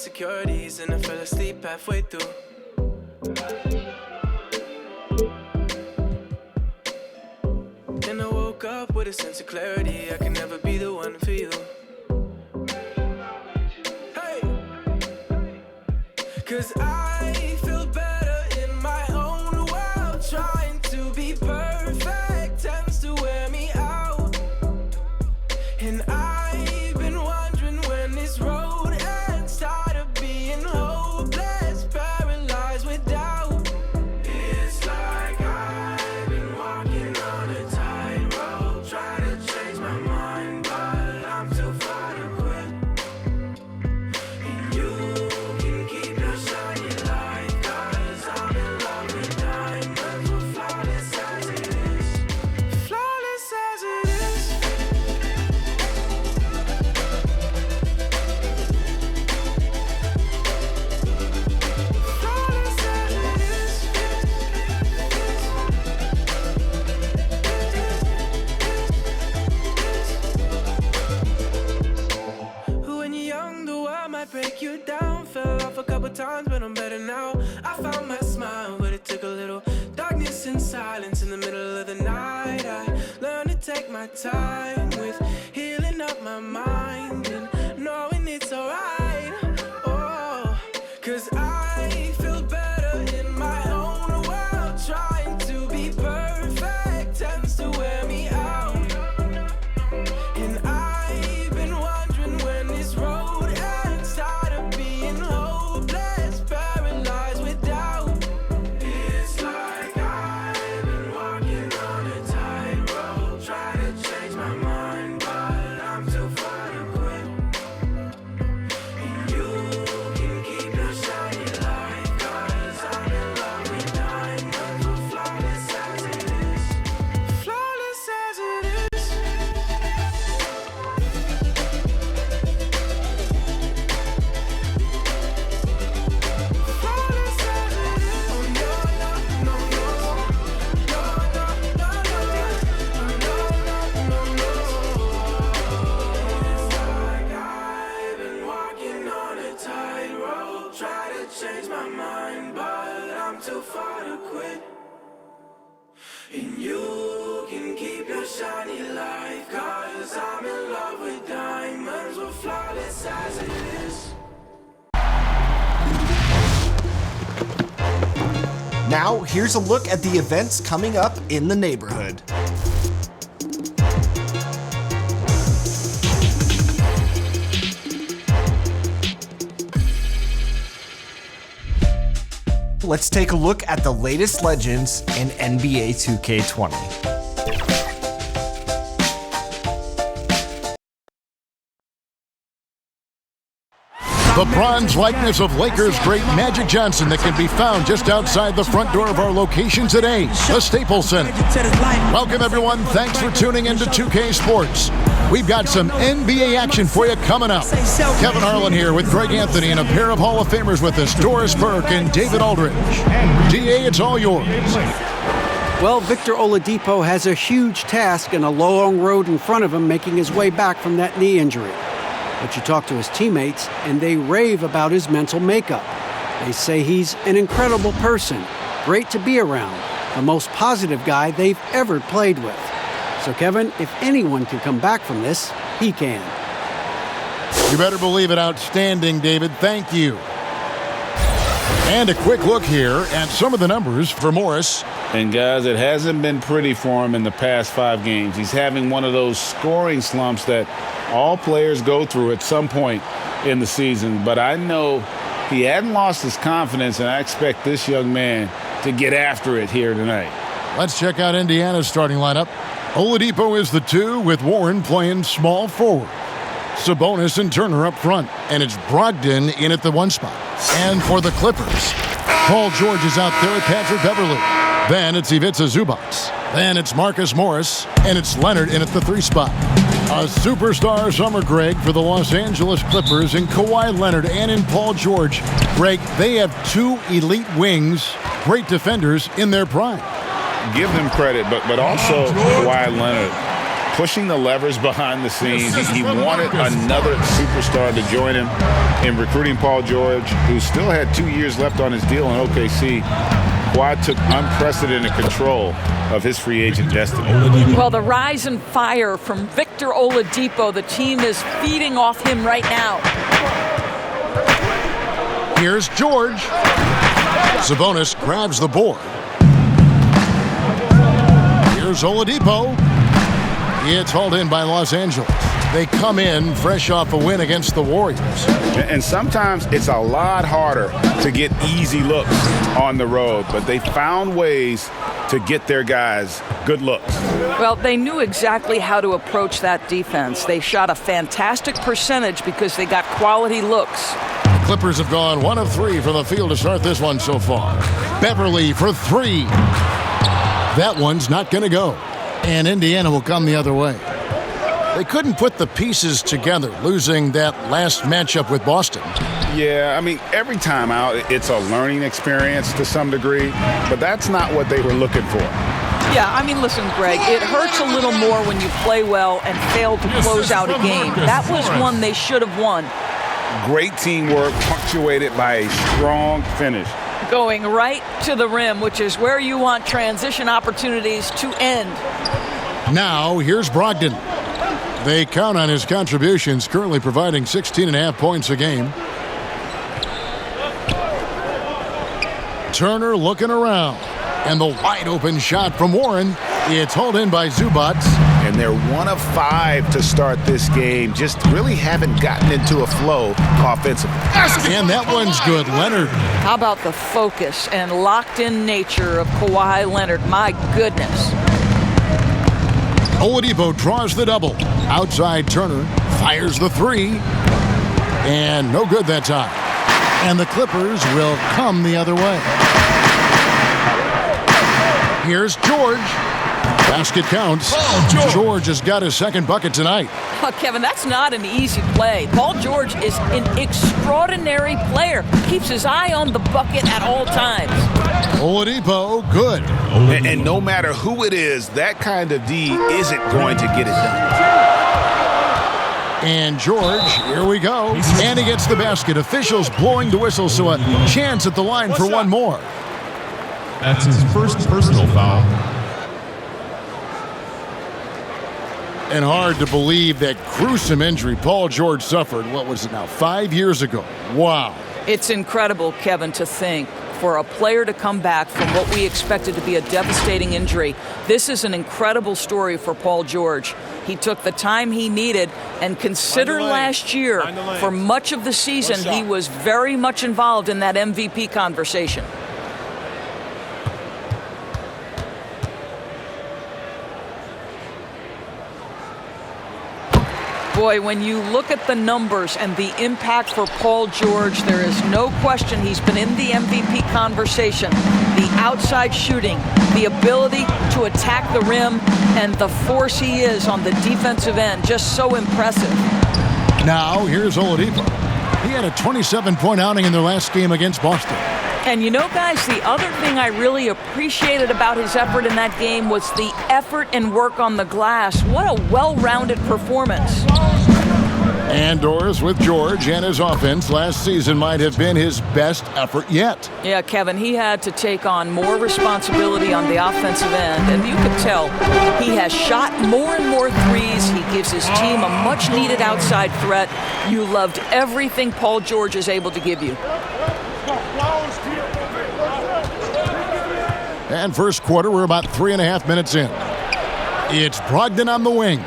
insecurities and I fell asleep halfway through. Then I woke up with a sense of clarity. I can never be the one for you. Hey, 'cause I feel better in my own world. Trying to be perfect tends to wear me out. And I've been wondering when this road ends. Tired of being hopeless, paralyzed with doubt. It's like I've been walking on a tightrope, trying to change my mind, but I'm too far to quit. And you can keep your shiny light, 'cause I'm in love with diamonds. We're flawless as it is. Flawless as it is. Flawless as it is. When you're young, the world might break you down. Fell off a couple times, but I'm better now. I found my smile, but it took a little darkness and silence in the middle of the night. I learned to take my time with healing up my mind and knowing it's alright. Oh, 'cause I feel better in my own world. Trying to be perfect tends to wear me out. And I've been wondering when this road ends. Tired of being hopeless, paralyzed with doubt. It's like I've been walking on a tightrope, trying to change my mind, but I'm too far to quit. And you can keep your shiny light, 'cause I'm in love with diamonds. We're flawless as it is. Flawless as it is. Flawless as it is. Oh no, no, no, no. No, no, no, no. No, no, no, no. It's like I've been walking on a tightrope, try to change my mind, but I'm too far to quit. And you can keep your shiny light, 'cause I'm in love with diamonds. We're flawless as it is. Now, here's a look at the events coming up in the neighborhood. Let's take a look at the latest legends in NBA 2K20. The bronze likeness of Lakers great Magic Johnson that can be found just outside the front door of our location today, the Staples Center. Welcome, everyone. Thanks for tuning into 2K Sports. We've got some NBA action for you coming up. Kevin Harlan here with Greg Anthony and a pair of Hall of Famers with us, Doris Burke and David Aldridge. DA, it's all yours. Well, Victor Oladipo has a huge task and a long road in front of him making his way back from that knee injury. But you talk to his teammates, and they rave about his mental makeup. They say he's an incredible person, great to be around, the most positive guy they've ever played with. So, Kevin, if anyone can come back from this, he can. You better believe it. Outstanding, David. Thank you. And a quick look here at some of the numbers for Morris. And, guys, it hasn't been pretty for him in the past 5 games. He's having one of those scoring slumps that all players go through at some point in the season. But I know he hadn't lost his confidence, and I expect this young man to get after it here tonight. Let's check out Indiana's starting lineup. Oladipo is the 2 with Warren playing small forward. Sabonis and Turner up front, and it's Brogdon in at the 1 spot. And for the Clippers, Paul George is out there with Patrick Beverley. Then it's Ivica Zubac. Then it's Marcus Morris, and it's Leonard in at the 3 spot. A superstar summer, Greg, for the Los Angeles Clippers in Kawhi Leonard and in Paul George. Greg, they have 2 elite wings, great defenders in their prime. Give them credit, but also Kawhi Leonard pushing the levers behind the scenes. He wanted another superstar to join him in recruiting Paul George, who still had 2 years left on his deal in OKC. Kawhi took unprecedented control of his free agent destiny. Well, the rise and fire from Victor Oladipo, the team is feeding off him right now. Here's George. Sabonis grabs the board. Here's Oladipo. It's hauled in by Los Angeles. They come in fresh off a win against the Warriors. And sometimes it's a lot harder to get easy looks on the road, but they found ways to get their guys good looks. Well, they knew exactly how to approach that defense. They shot a fantastic percentage because they got quality looks. The Clippers have gone 1 of 3 from the field to start this one so far. Beverly for 3. That one's not going to go. And Indiana will come the other way. They couldn't put the pieces together, losing that last matchup with Boston. Yeah, I mean, every time out, it's a learning experience to some degree, but that's not what they were looking for. Yeah, I mean, listen, Greg, it hurts a little more when you play well and fail to close out a game. That was one they should have won. Great teamwork punctuated by a strong finish. Going right to the rim, which is where you want transition opportunities to end. Now, here's Brogdon. They count on his contributions, currently providing 16.5 points a game. Turner looking around. And the wide open shot from Warren. It's hauled in by Zubac. And they're 1 of 5 to start this game. Just really haven't gotten into a flow offensively. And that one's good. Leonard. How about the focus and locked-in nature of Kawhi Leonard? My goodness. Oladipo draws the double. Outside Turner fires the 3. And no good that time. And the Clippers will come the other way. Here's George. Basket counts. George has got his second bucket tonight. Oh, Kevin, that's not an easy play. Paul George is an extraordinary player. Keeps his eye on the bucket at all times. Oladipo, good. And no matter who it is, that kind of D isn't going to get it done. And George, here we go. And he gets the basket. Officials blowing the whistle, so a chance at the line for one more. That's his first personal foul. And hard to believe that gruesome injury Paul George suffered, what was it now, 5 years ago. Wow. It's incredible, Kevin, to think for a player to come back from what we expected to be a devastating injury. This is an incredible story for Paul George. He took the time he needed, and consider last year, for much of the season, he was very much involved in that MVP conversation. Boy, when you look at the numbers and the impact for Paul George, there is no question he's been in the MVP conversation. The outside shooting, the ability to attack the rim, and the force he is on the defensive end, just so impressive. Now, here's Oladipo. He had a 27-point outing in their last game against Boston. And you know, guys, the other thing I really appreciated about his effort in that game was the effort and work on the glass. What a well-rounded performance. And Doris with George and his offense last season might have been his best effort yet. Yeah, Kevin, he had to take on more responsibility on the offensive end, and you could tell he has shot more and more threes. He gives his team a much-needed outside threat. You loved everything Paul George is able to give you. And first quarter, we're about 3.5 minutes in. It's Brogdon on the wing.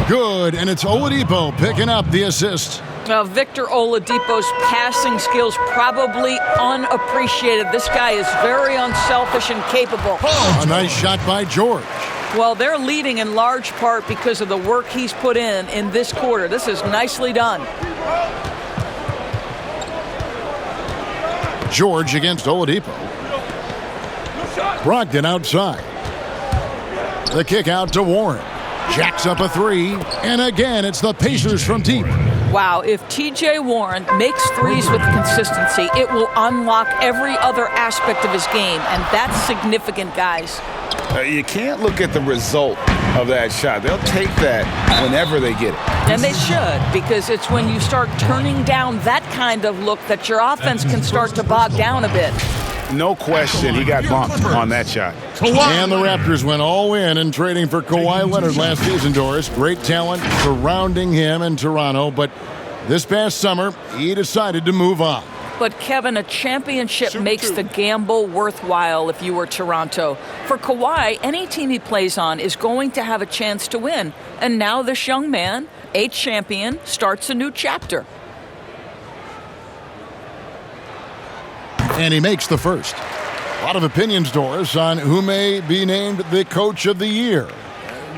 Good, and it's Oladipo picking up the assist. Victor Oladipo's passing skills probably unappreciated. This guy is very unselfish and capable. A nice shot by George. Well, they're leading in large part because of the work he's put in this quarter. This is nicely done. George against Oladipo. Brogdon outside. The kick out to Warren. Jacks up a 3. And again, it's the Pacers from deep. Wow, if T.J. Warren makes threes with consistency, it will unlock every other aspect of his game. And that's significant, guys. You can't look at the result of that shot. They'll take that whenever they get it. And they should, because it's when you start turning down that kind of look that your offense can start to bog down a bit. No question, he got bumped on that shot. And the Raptors went all in trading for Kawhi Leonard last season, Doris. Great talent surrounding him in Toronto, but this past summer, he decided to move on. But, Kevin, a championship makes the gamble worthwhile if you were Toronto. For Kawhi, any team he plays on is going to have a chance to win. And now this young man, a champion, starts a new chapter. And he makes the first. A lot of opinions, Doris, on who may be named the coach of the year.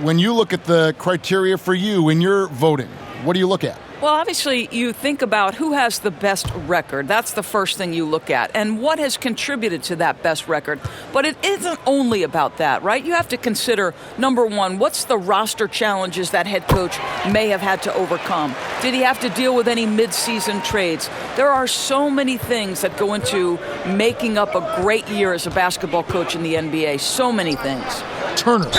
When you look at the criteria for you when you're voting, what do you look at? Well, obviously, you think about who has the best record. That's the first thing you look at. And what has contributed to that best record. But it isn't only about that, right? You have to consider, number one, what's the roster challenges that head coach may have had to overcome? Did he have to deal with any midseason trades? There are so many things that go into making up a great year as a basketball coach in the NBA. So many things. Turner.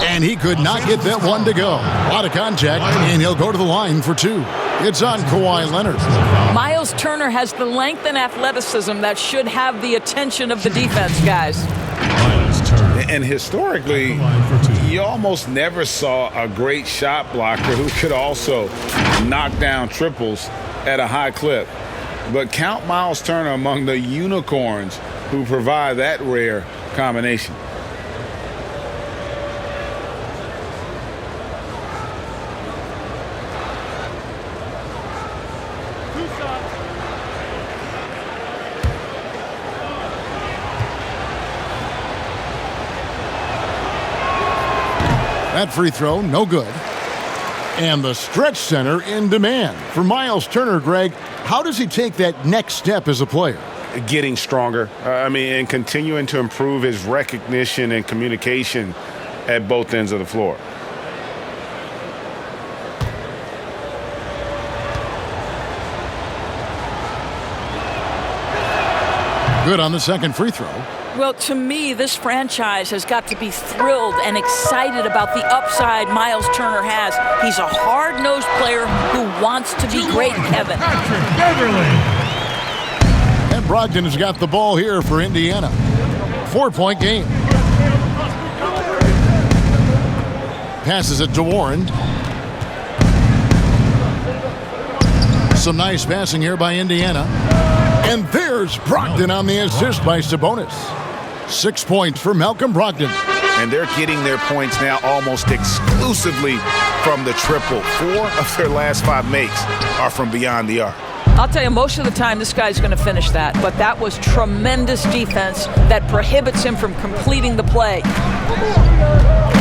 And he could not get that one to go. A lot of contact, and he'll go to the line for two. It's on Kawhi Leonard. Miles Turner has the length and athleticism that should have the attention of the defense, guys. And historically, you almost never saw a great shot blocker who could also knock down triples at a high clip. But count Miles Turner among the unicorns who provide that rare combination. That free throw, no good. And the stretch center in demand. For Miles Turner, Greg, how does he take that next step as a player? Getting stronger, and continuing to improve his recognition and communication at both ends of the floor. Good on the second free throw. Well, to me, this franchise has got to be thrilled and excited about the upside Miles Turner has. He's a hard-nosed player who wants to be great, Kevin. And Brogdon has got the ball here for Indiana. 4-point game. Passes it to Warren. Some nice passing here by Indiana. And there's Brogdon on the assist by Sabonis. 6 points for Malcolm Brogdon. And they're getting their points now almost exclusively from the triple. 4 of their last 5 makes are from beyond the arc. I'll tell you, most of the time this guy's going to finish that. But that was tremendous defense that prohibits him from completing the play.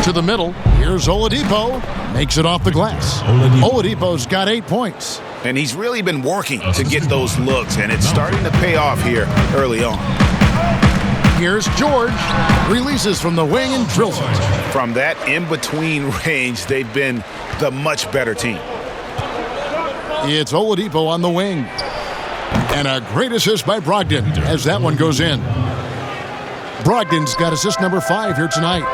To the middle. Here's Oladipo. Makes it off the glass. Oladipo's got 8 points. And he's really been working to get those looks, and it's starting to pay off here early on. Here's George. Releases from the wing and drills it. From that in-between range, they've been the much better team. It's Oladipo on the wing. And a great assist by Brogdon as that one goes in. Brogdon's got assist number 5 here tonight.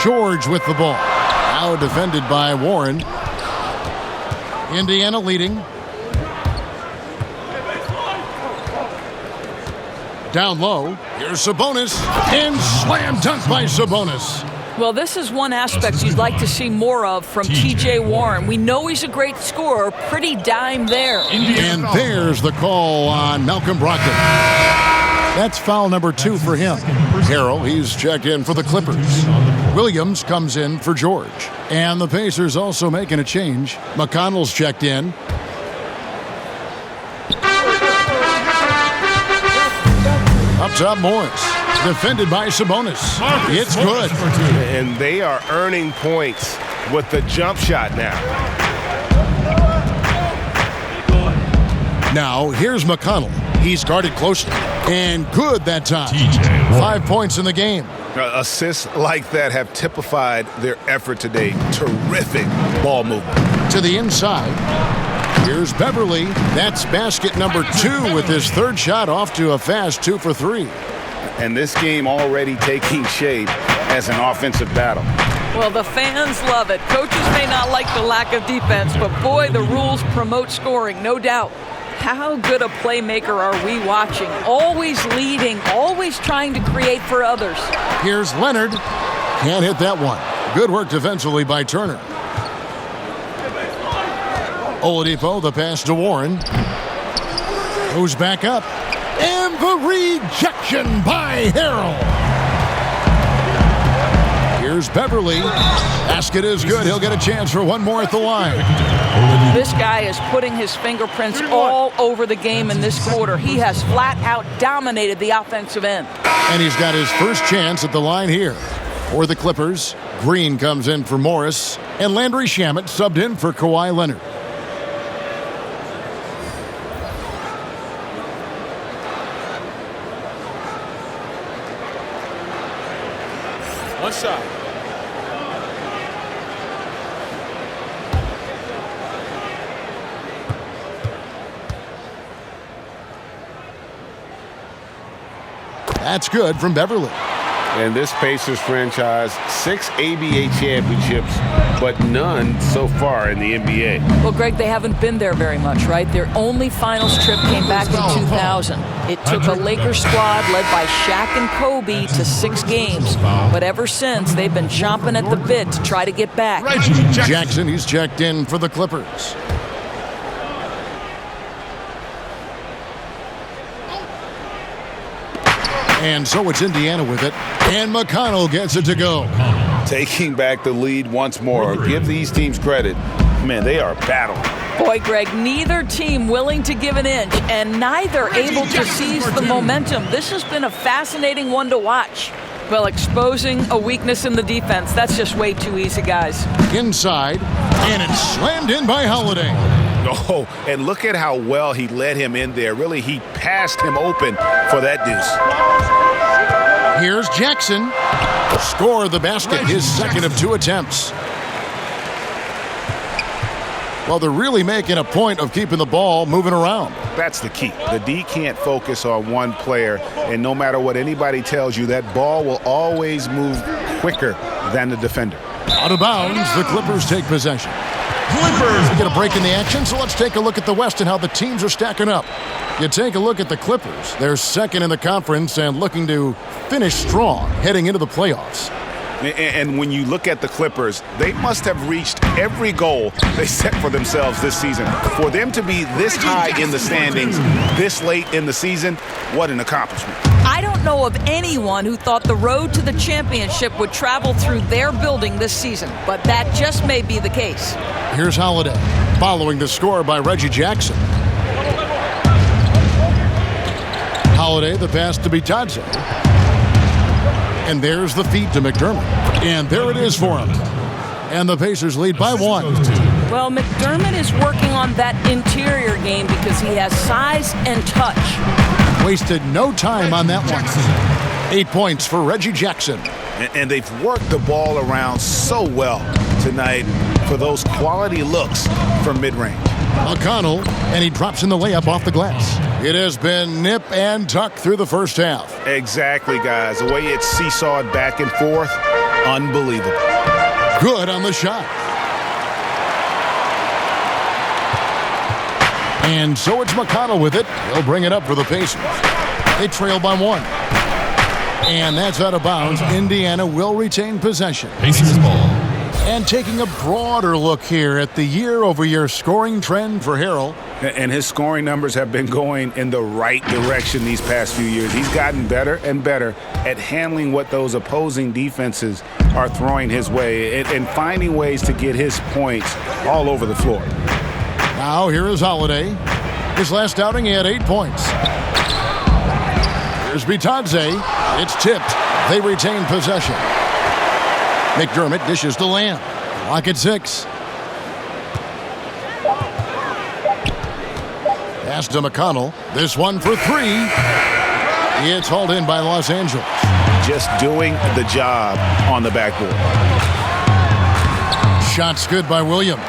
George with the ball. Now defended by Warren. Indiana leading. Down low. Here's Sabonis. And slam dunk by Sabonis. Well, this is one aspect you'd like to see more of from T.J. Warren. We know he's a great scorer. Pretty dime there. And there's the call on Malcolm Brogdon. That's foul number 2 for him. Harrell, he's checked in for the Clippers. Williams comes in for George. And the Pacers also making a change. McConnell's checked in. Up top, Morris. Defended by Sabonis. It's good. And they are earning points with the jump shot now. Now, here's McConnell. He's guarded closely. And good that time. 5 points in the game. Assists like that have typified their effort today. Terrific ball movement. To the inside. Here's Beverly. That's basket number 2 with his third shot off to a fast 2 for 3. And this game already taking shape as an offensive battle. Well, the fans love it. Coaches may not like the lack of defense, but boy, the rules promote scoring, no doubt. How good a playmaker are we watching? Always leading, always trying to create for others. Here's Leonard. Can't hit that one. Good work defensively by Turner. Oladipo, the pass to Warren. Goes back up. And the rejection by Harrell. Here's Beverly. Basket is good. He'll get a chance for one more at the line. This guy is putting his fingerprints all over the game in this quarter. He has flat out dominated the offensive end. And he's got his first chance at the line here. For the Clippers, Green comes in for Morris, and Landry Shamet subbed in for Kawhi Leonard. One shot. That's good from Beverly. And this Pacers franchise, 6 ABA championships, but none so far in the NBA. Well, Greg, they haven't been there very much, right? Their only finals trip came back in 2000. It took a Lakers squad led by Shaq and Kobe to 6 games. But ever since, they've been chomping at the bit to try to get back. Jackson, he's checked in for the Clippers. And so it's Indiana with it. And McConnell gets it to go. Taking back the lead once more. Give these teams credit. Man, they are battling. Boy, Greg, neither team willing to give an inch and neither able to seize the momentum. This has been a fascinating one to watch. Well, exposing a weakness in the defense, that's just way too easy, guys. Inside, and it's slammed in by Holiday. Oh, and look at how well he led him in there. Really, he passed him open for that deuce. Here's Jackson. Score the basket, his second of 2 attempts. Well, they're really making a point of keeping the ball moving around. That's the key. The D can't focus on one player, and no matter what anybody tells you, that ball will always move quicker than the defender. Out of bounds, the Clippers take possession. Clippers get a break in the action, so let's take a look at the West and how the teams are stacking up. You take a look at the Clippers. They're second in the conference and looking to finish strong heading into the playoffs. And when you look at the Clippers, they must have reached every goal they set for themselves this season. For them to be this high in the standings this late in the season, what an accomplishment. I don't know of anyone who thought the road to the championship would travel through their building this season, but that just may be the case. Here's Holiday, following the score by Reggie Jackson. Holiday, the pass to Bitadze. And there's the feed to McDermott. And there it is for him. And the Pacers lead by 1. Well, McDermott is working on that interior game because he has size and touch. Wasted no time on that one. 8 points for Reggie Jackson. And they've worked the ball around so well tonight for those quality looks from mid-range. McConnell, and he drops in the layup off the glass. It has been nip and tuck through the first half. Exactly, guys. The way it's seesawed back and forth, unbelievable. Good on the shot. And so it's McConnell with it. He'll bring it up for the Pacers. They trail by 1. And that's out of bounds. Indiana will retain possession. Pacers ball. And taking a broader look here at the year-over-year scoring trend for Harrell. And his scoring numbers have been going in the right direction these past few years. He's gotten better and better at handling what those opposing defenses are throwing his way and finding ways to get his points all over the floor. Now here is Holiday. His last outing, he had 8 points. Here's Bitadze. It's tipped. They retain possession. McDermott dishes to Lamb. Clock at 6. Pass to McConnell. This one for 3. It's hauled in by Los Angeles. Just doing the job on the backboard. Shots good by Williams.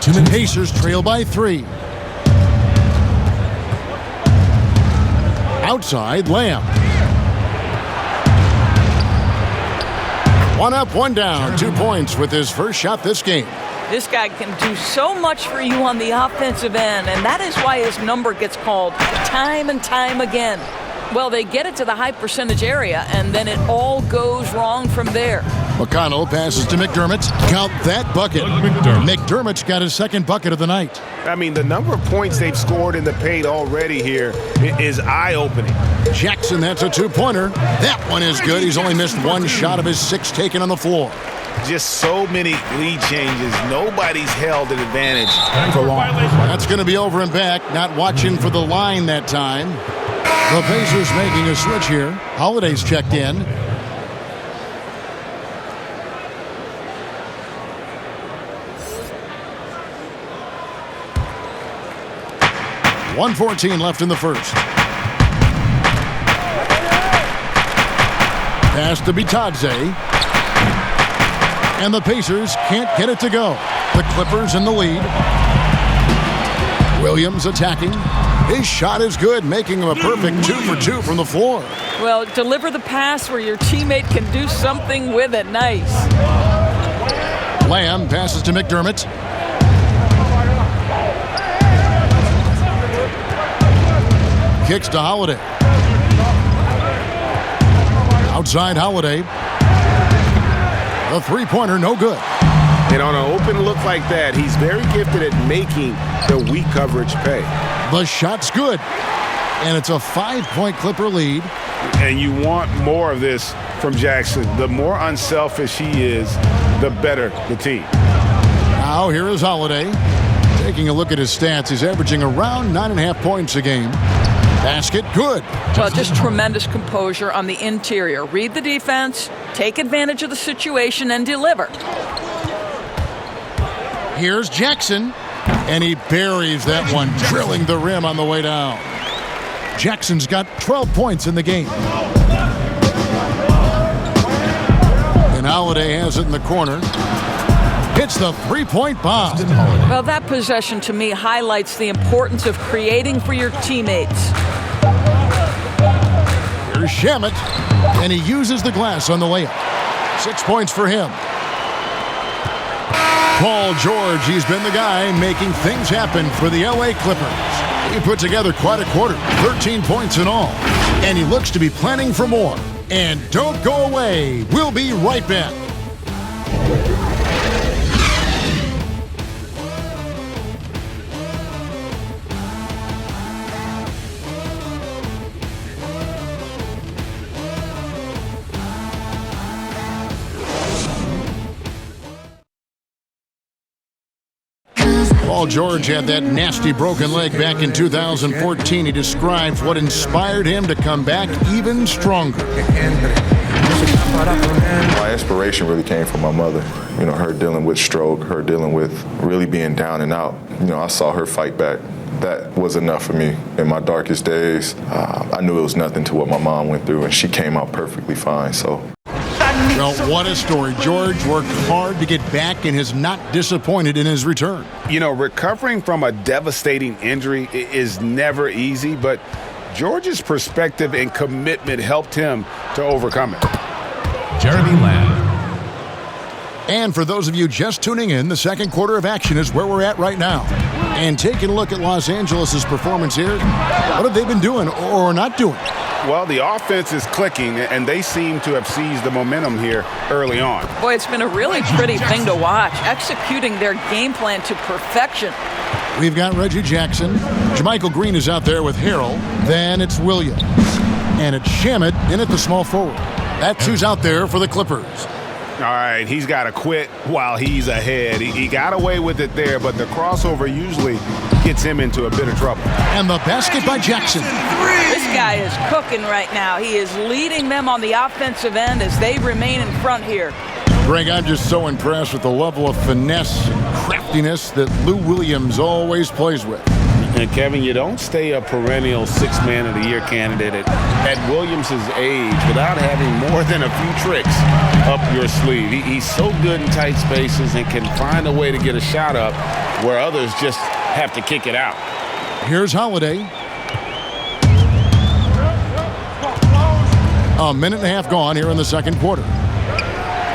The Pacers trail by 3. Outside, Lamb. One up, one down. 2 points with his first shot this game. This guy can do so much for you on the offensive end, and that is why his number gets called time and time again. Well, they get it to the high percentage area, and then it all goes wrong from there. McConnell passes to McDermott. Count that bucket. McDermott's got his second bucket of the night. I mean, the number of points they've scored in the paint already here is eye-opening. Jackson, that's a two-pointer. That one is good. He's only missed one shot of his 6 taken on the floor. Just so many lead changes. Nobody's held an advantage for long. That's going to be over and back. Not watching for the line that time. The Pacers making a switch here. Holiday's checked in. .114 left in the first. Pass to Bitadze. And the Pacers can't get it to go. The Clippers in the lead. Williams attacking. His shot is good, making him a perfect 2 for 2 from the floor. Well, deliver the pass where your teammate can do something with it. Nice. Lamb passes to McDermott. Kicks to Holiday. Outside Holiday. The three-pointer, no good. And on an open look like that, he's very gifted at making the weak coverage pay. The shot's good. And it's a 5-point Clipper lead. And you want more of this from Jackson. The more unselfish he is, the better the team. Now here is Holiday. Taking a look at his stats, he's averaging around 9.5 points a game. Basket, good. Well, just tremendous composure on the interior. Read the defense, take advantage of the situation, and deliver. Here's Jackson, and he buries that one, drilling the rim on the way down. Jackson's got 12 points in the game. And Holiday has it in the corner. Hits the three-point bomb. Well, that possession to me highlights the importance of creating for your teammates. Here's Shamet, and he uses the glass on the layup. 6 points for him. Paul George, he's been the guy making things happen for the LA Clippers. He put together quite a quarter, 13 points in all. And he looks to be planning for more. And don't go away. We'll be right back. Paul George had that nasty broken leg back in 2014. He describes what inspired him to come back even stronger. My inspiration really came from my mother. You know, her dealing with stroke, her dealing with really being down and out. You know, I saw her fight back. That was enough for me in my darkest days. I knew it was nothing to what my mom went through, and she came out perfectly fine, so. Well, what a story. George worked hard to get back and has not disappointed in his return. You know, recovering from a devastating injury is never easy, but George's perspective and commitment helped him to overcome it. Jeremy Lamb. And for those of you just tuning in, the second quarter of action is where we're at right now. And taking a look at Los Angeles' performance here, what have they been doing or not doing? Well, the offense is clicking, and they seem to have seized the momentum here early on. Boy, it's been a really pretty thing to watch, executing their game plan to perfection. We've got Reggie Jackson. Jermichael Green is out there with Harrell. Then it's Williams. And it's Shamet in at the small forward. That's who's out there for the Clippers. All right, he's got to quit while he's ahead. He got away with it there, but the crossover usually gets him into a bit of trouble. And the basket by Jackson. This guy is cooking right now. He is leading them on the offensive end as they remain in front here. Greg, I'm just so impressed with the level of finesse and craftiness that Lou Williams always plays with. And Kevin, you don't stay a perennial six-man of the year candidate at Williams' age without having more than a few tricks up your sleeve. He's so good in tight spaces and can find a way to get a shot up where others just have to kick it out. Here's Holiday. A minute and a half gone here in the second quarter.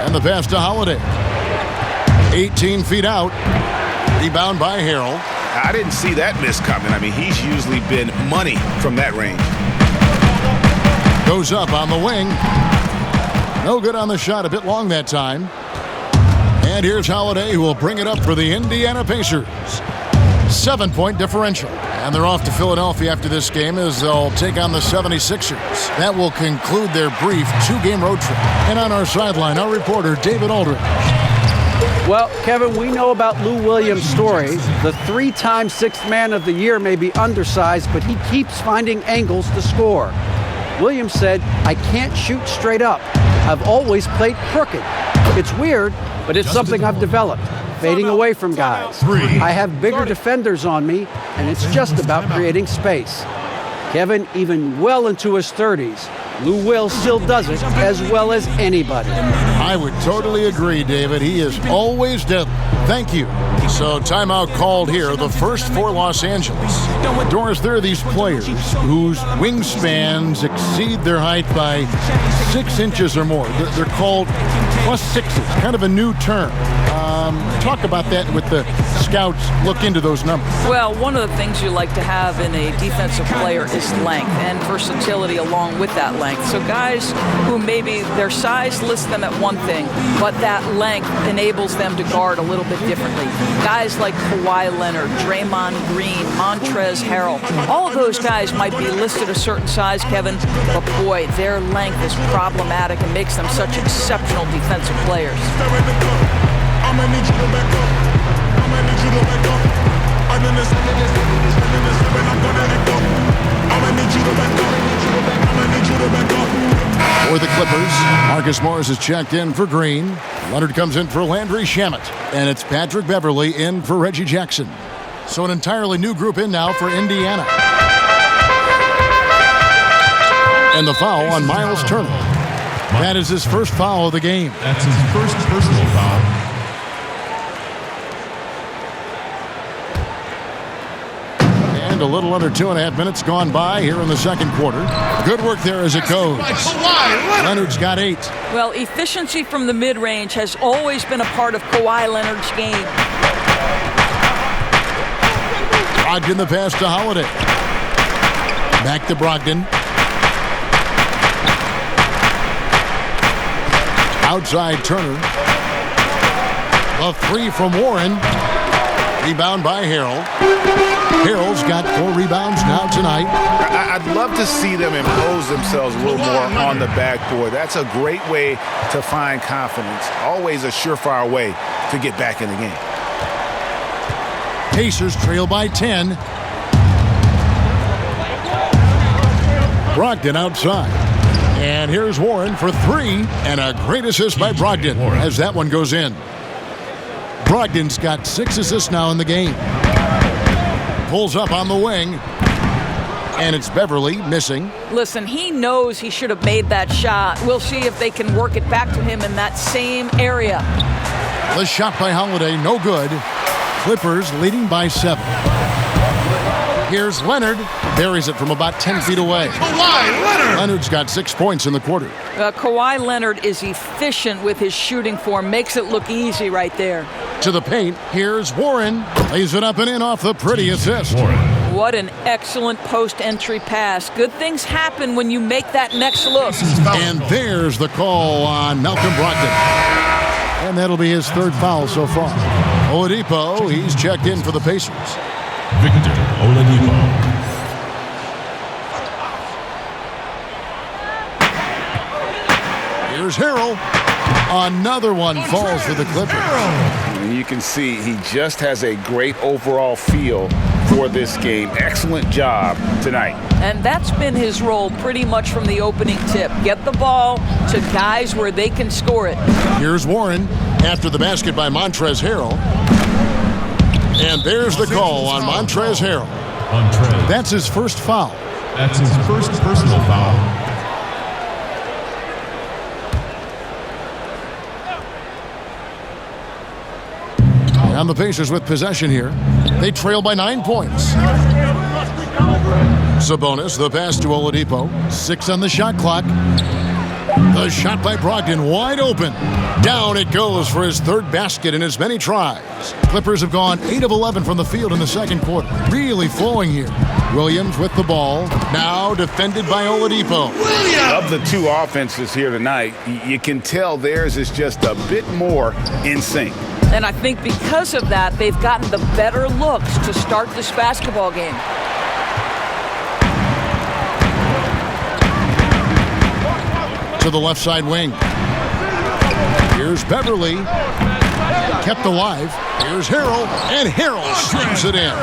And the pass to Holiday. 18 feet out. Rebound by Harrell. I didn't see that miss coming. I mean, he's usually been money from that range. Goes up on the wing. No good on the shot. A bit long that time. And here's Holiday, who will bring it up for the Indiana Pacers. 7-point differential. And they're off to Philadelphia after this game as they'll take on the 76ers. That will conclude their brief 2-game road trip. And on our sideline, our reporter, David Aldridge. Well, Kevin, we know about Lou Williams' story. The 3-time Sixth Man of the Year may be undersized, but he keeps finding angles to score. Williams said, "I can't shoot straight up. I've always played crooked. It's weird, but it's something I've developed, fading away from guys. I have bigger defenders on me, and it's just about creating space." Kevin, even well into his 30s, Lou Will still does it as well as anybody. I would totally agree, David. He is always deadly. Thank you. So timeout called here, the first for Los Angeles. Doris, there are these players whose wingspans exceed their height by 6 inches or more. They're called +6s, kind of a new term. Talk about that with the scouts look into those numbers. Well, one of the things you like to have in a defensive player is length and versatility along with that length. So guys who maybe their size lists them at one thing, but that length enables them to guard a little bit differently. Guys like Kawhi Leonard, Draymond Green, Montrezl Harrell, all of those guys might be listed a certain size, Kevin, but boy, their length is problematic and makes them such exceptional defensive players. I'ma need you to back up. I'ma need you to back up. I'm in this and I'm gonna let go. I'ma need you to back up. I'ma need you to back up. For the Clippers, Marcus Morris is checked in for Green. Leonard comes in for Landry Shamet. And it's Patrick Beverley in for Reggie Jackson. So an entirely new group in now for Indiana. And the foul on Miles Turner. That is his first foul of the game. That's his first personal foul. A little under 2.5 minutes gone by here in the second quarter. Good work there as it goes. Leonard's got 8. Well, efficiency from the mid-range has always been a part of Kawhi Leonard's game. Brogdon the pass to Holiday. Back to Brogdon. Outside Turner. A 3 from Warren. Rebound by Harrell. Harrell's got 4 rebounds now tonight. I'd love to see them impose themselves a little more on the backboard. That's a great way to find confidence. Always a surefire way to get back in the game. Pacers trail by 10. Brogdon outside. And here's Warren for 3. And a great assist by Brogdon as that one goes in. Brogdon's got 6 assists now in the game. Pulls up on the wing. And it's Beverley missing. Listen, he knows he should have made that shot. We'll see if they can work it back to him in that same area. The shot by Holiday, no good. Clippers leading by 7. Here's Leonard. Buries it from about 10 feet away. Leonard's got 6 points in the quarter. Kawhi Leonard is efficient with his shooting form. Makes it look easy right there. To the paint, here's Warren. Lays it up and in off the pretty assist. What an excellent post-entry pass. Good things happen when you make that next look. And there's the call on Malcolm Brogdon. And that'll be his 3rd foul so far. Oladipo, he's checked in for the Pacers. Victor Oladipo. Here's Harrell. Another one falls for the Clippers. And you can see he just has a great overall feel for this game. Excellent job tonight. And that's been his role pretty much from the opening tip. Get the ball to guys where they can score it. Here's Warren after the basket by Montrezl Harrell. And there's the call on Montrezl Harrell. That's his first foul. That's his first personal foul. And the Pacers with possession here. They trail by 9 points. Sabonis, the pass to Oladipo. 6 on the shot clock. The shot by Brogdon wide open. Down it goes for his third basket in as many tries. Clippers have gone 8 of 11 from the field in the second quarter. Really flowing here. Williams with the ball. Now defended by Oladipo. Of the two offenses here tonight, you can tell theirs is just a bit more in sync. And I think because of that, they've gotten the better looks to start this basketball game. To the left side wing. Here's Beverly. Kept alive. Here's Harrell. And Harrell slams it in.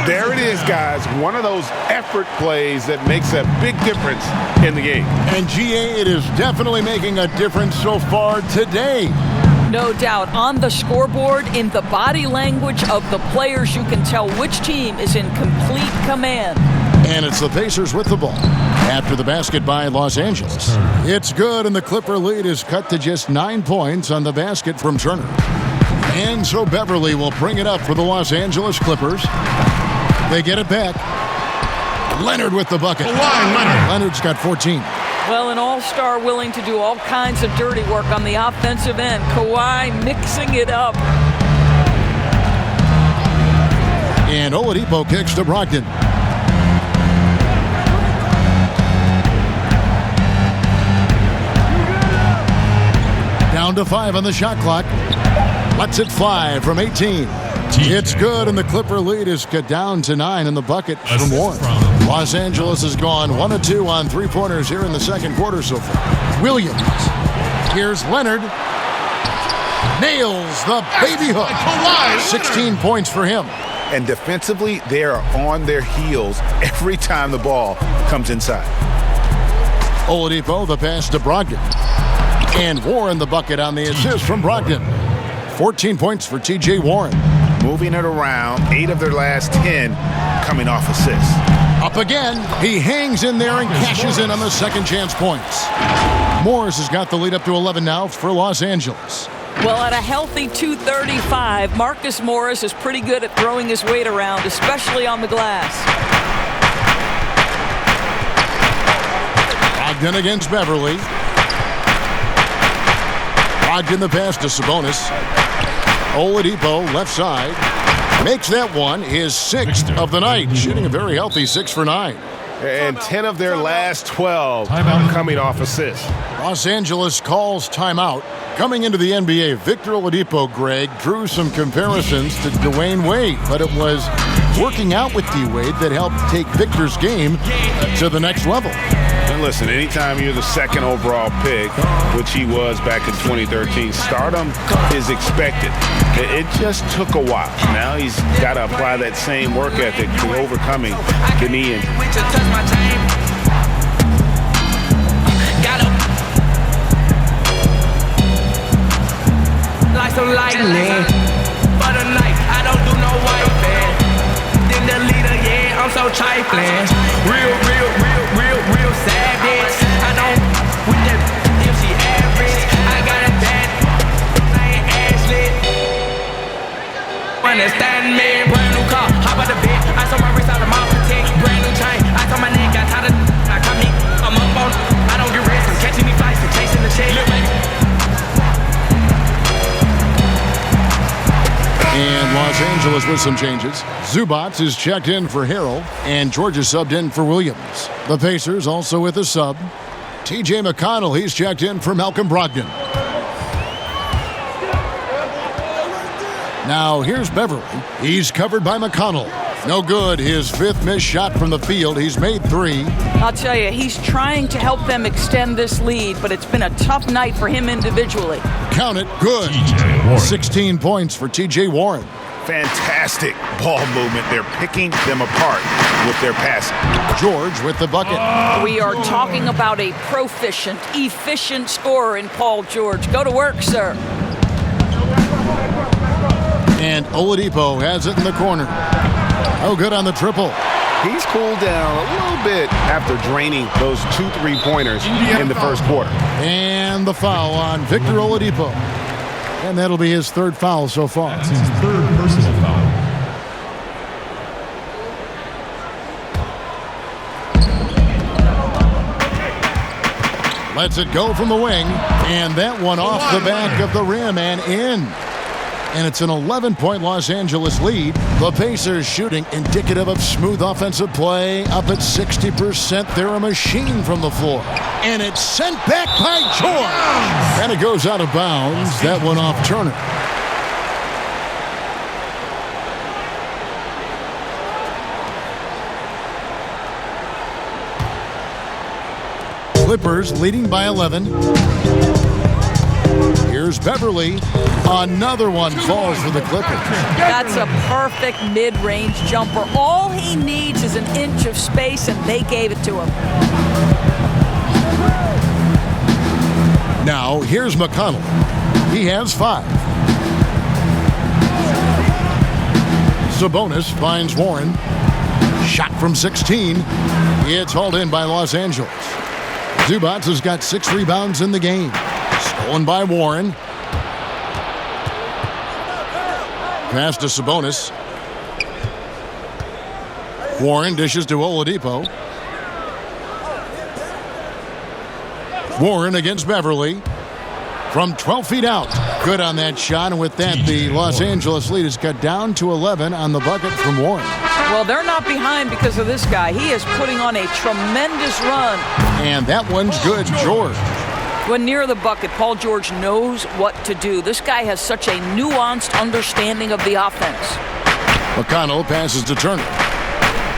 There it is, guys. One of those effort plays that makes a big difference in the game. And GA, it is definitely making a difference so far today. No doubt. On the scoreboard, in the body language of the players, you can tell which team is in complete command. And it's the Pacers with the ball. After the basket by Los Angeles. It's good, and the Clipper lead is cut to just 9 points on the basket from Turner. And so Beverly will bring it up for the Los Angeles Clippers. They get it back. Leonard with the bucket. Leonard's got 14. Well, an all-star willing to do all kinds of dirty work on the offensive end. Kawhi mixing it up. And Oladipo kicks to Brogdon. Down to 5 on the shot clock. Lets it fly from 18. It's good, and the Clipper lead is cut down to 9 in the bucket from Warren. Los Angeles has gone 1 of 2 on three-pointers here in the second quarter so far. Williams. Here's Leonard. Nails the baby hook. 16 points for him. And defensively, they are on their heels every time the ball comes inside. Oladipo, the pass to Brogdon. And Warren the bucket on the assist from Brogdon. 14 points for T.J. Warren. Moving it around, 8 of their last 10 coming off assists. Up again. He hangs in there and cashes in on the second chance points. Morris has got the lead up to 11 now for Los Angeles. Well, at a healthy 235, Marcus Morris is pretty good at throwing his weight around, especially on the glass. Brogdon against Beverly. Brogdon the pass to Sabonis. Oladipo left side. Makes that one his 6th of the night. Shooting a very healthy 6 for 9. And 10 of their last 12 coming off assists. Los Angeles calls timeout. Coming into the NBA, Victor Oladipo, Greg, drew some comparisons to Dwayne Wade, but it was working out with D-Wade that helped take Victor's game to the next level. And listen, anytime you're the second overall pick, which he was back in 2013, stardom is expected. It just took a while. Now he's got to apply that same work ethic to overcoming the knee injury. Like some lightning for the night. I don't do no white fan. Then the leader, yeah, I'm so trifling. Real savage. I don't with that if she average. I got a bad, I ain't Ashley. Understand me, brand new car, hop out the bed. I saw my wrist out of my protect, brand new chain. I saw my neck got tired of. I come me, I'm up on. I don't get rest. I'm catching me flights and chasing the check. And Los Angeles with some changes. Zubats is checked in for Harrell, and Georgia subbed in for Williams. The Pacers also with a sub. T.J. McConnell, he's checked in for Malcolm Brogdon. Now here's Beverly. He's covered by McConnell. No good. His 5th missed shot from the field. He's made 3. I'll tell you, he's trying to help them extend this lead, but it's been a tough night for him individually. Count it. Good. 16 points for T.J. Warren. Fantastic ball movement. They're picking them apart with their passing. George with the bucket. We are talking about a proficient, efficient scorer in Paul George. Go to work, sir. And Oladipo has it in the corner. Oh, good on the triple. He's cooled down a little bit after draining those 2 3-pointers in the first quarter. And the foul on Victor Oladipo. And that'll be his 3rd foul so far. That's his 3rd personal foul. Lets it go from the wing, and that one off the back of the rim and in. And it's an 11-point Los Angeles lead. The Pacers shooting indicative of smooth offensive play, up at 60%. They're a machine from the floor. And it's sent back by George. And it goes out of bounds. That one off Turner. Clippers leading by 11. Here's Beverly. Another one falls for the Clippers. That's a perfect mid-range jumper. All he needs is an inch of space, and they gave it to him. Now, here's McConnell. He has 5. Sabonis finds Warren. Shot from 16. It's hauled in by Los Angeles. Zubac has got 6 rebounds in the game. Stolen by Warren. Pass to Sabonis. Warren dishes to Oladipo. Warren against Beverly. From 12 feet out. Good on that shot, and with that, the Los Angeles lead is cut down to 11 on the bucket from Warren. Well, they're not behind because of this guy. He is putting on a tremendous run. And that one's good, George. When near the bucket, Paul George knows what to do. This guy has such a nuanced understanding of the offense. McConnell passes to Turner.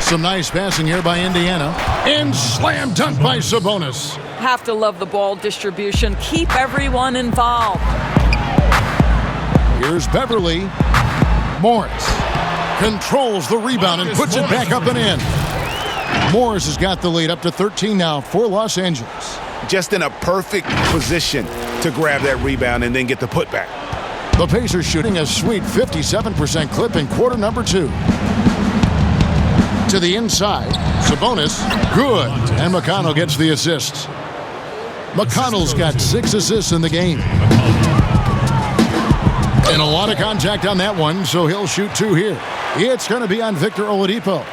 Some nice passing here by Indiana. And slam dunk by Sabonis. Have to love the ball distribution. Keep everyone involved. Here's Beverly. Morris controls the rebound and puts it back up and in. Morris has got the lead up to 13 now for Los Angeles. Just in a perfect position to grab that rebound and then get the putback. The Pacers shooting a sweet 57% clip in quarter number 2. To the inside, Sabonis, good, and McConnell gets the assists. McConnell's got 6 assists in the game. And a lot of contact on that one, so he'll shoot 2 here. It's going to be on Victor Oladipo.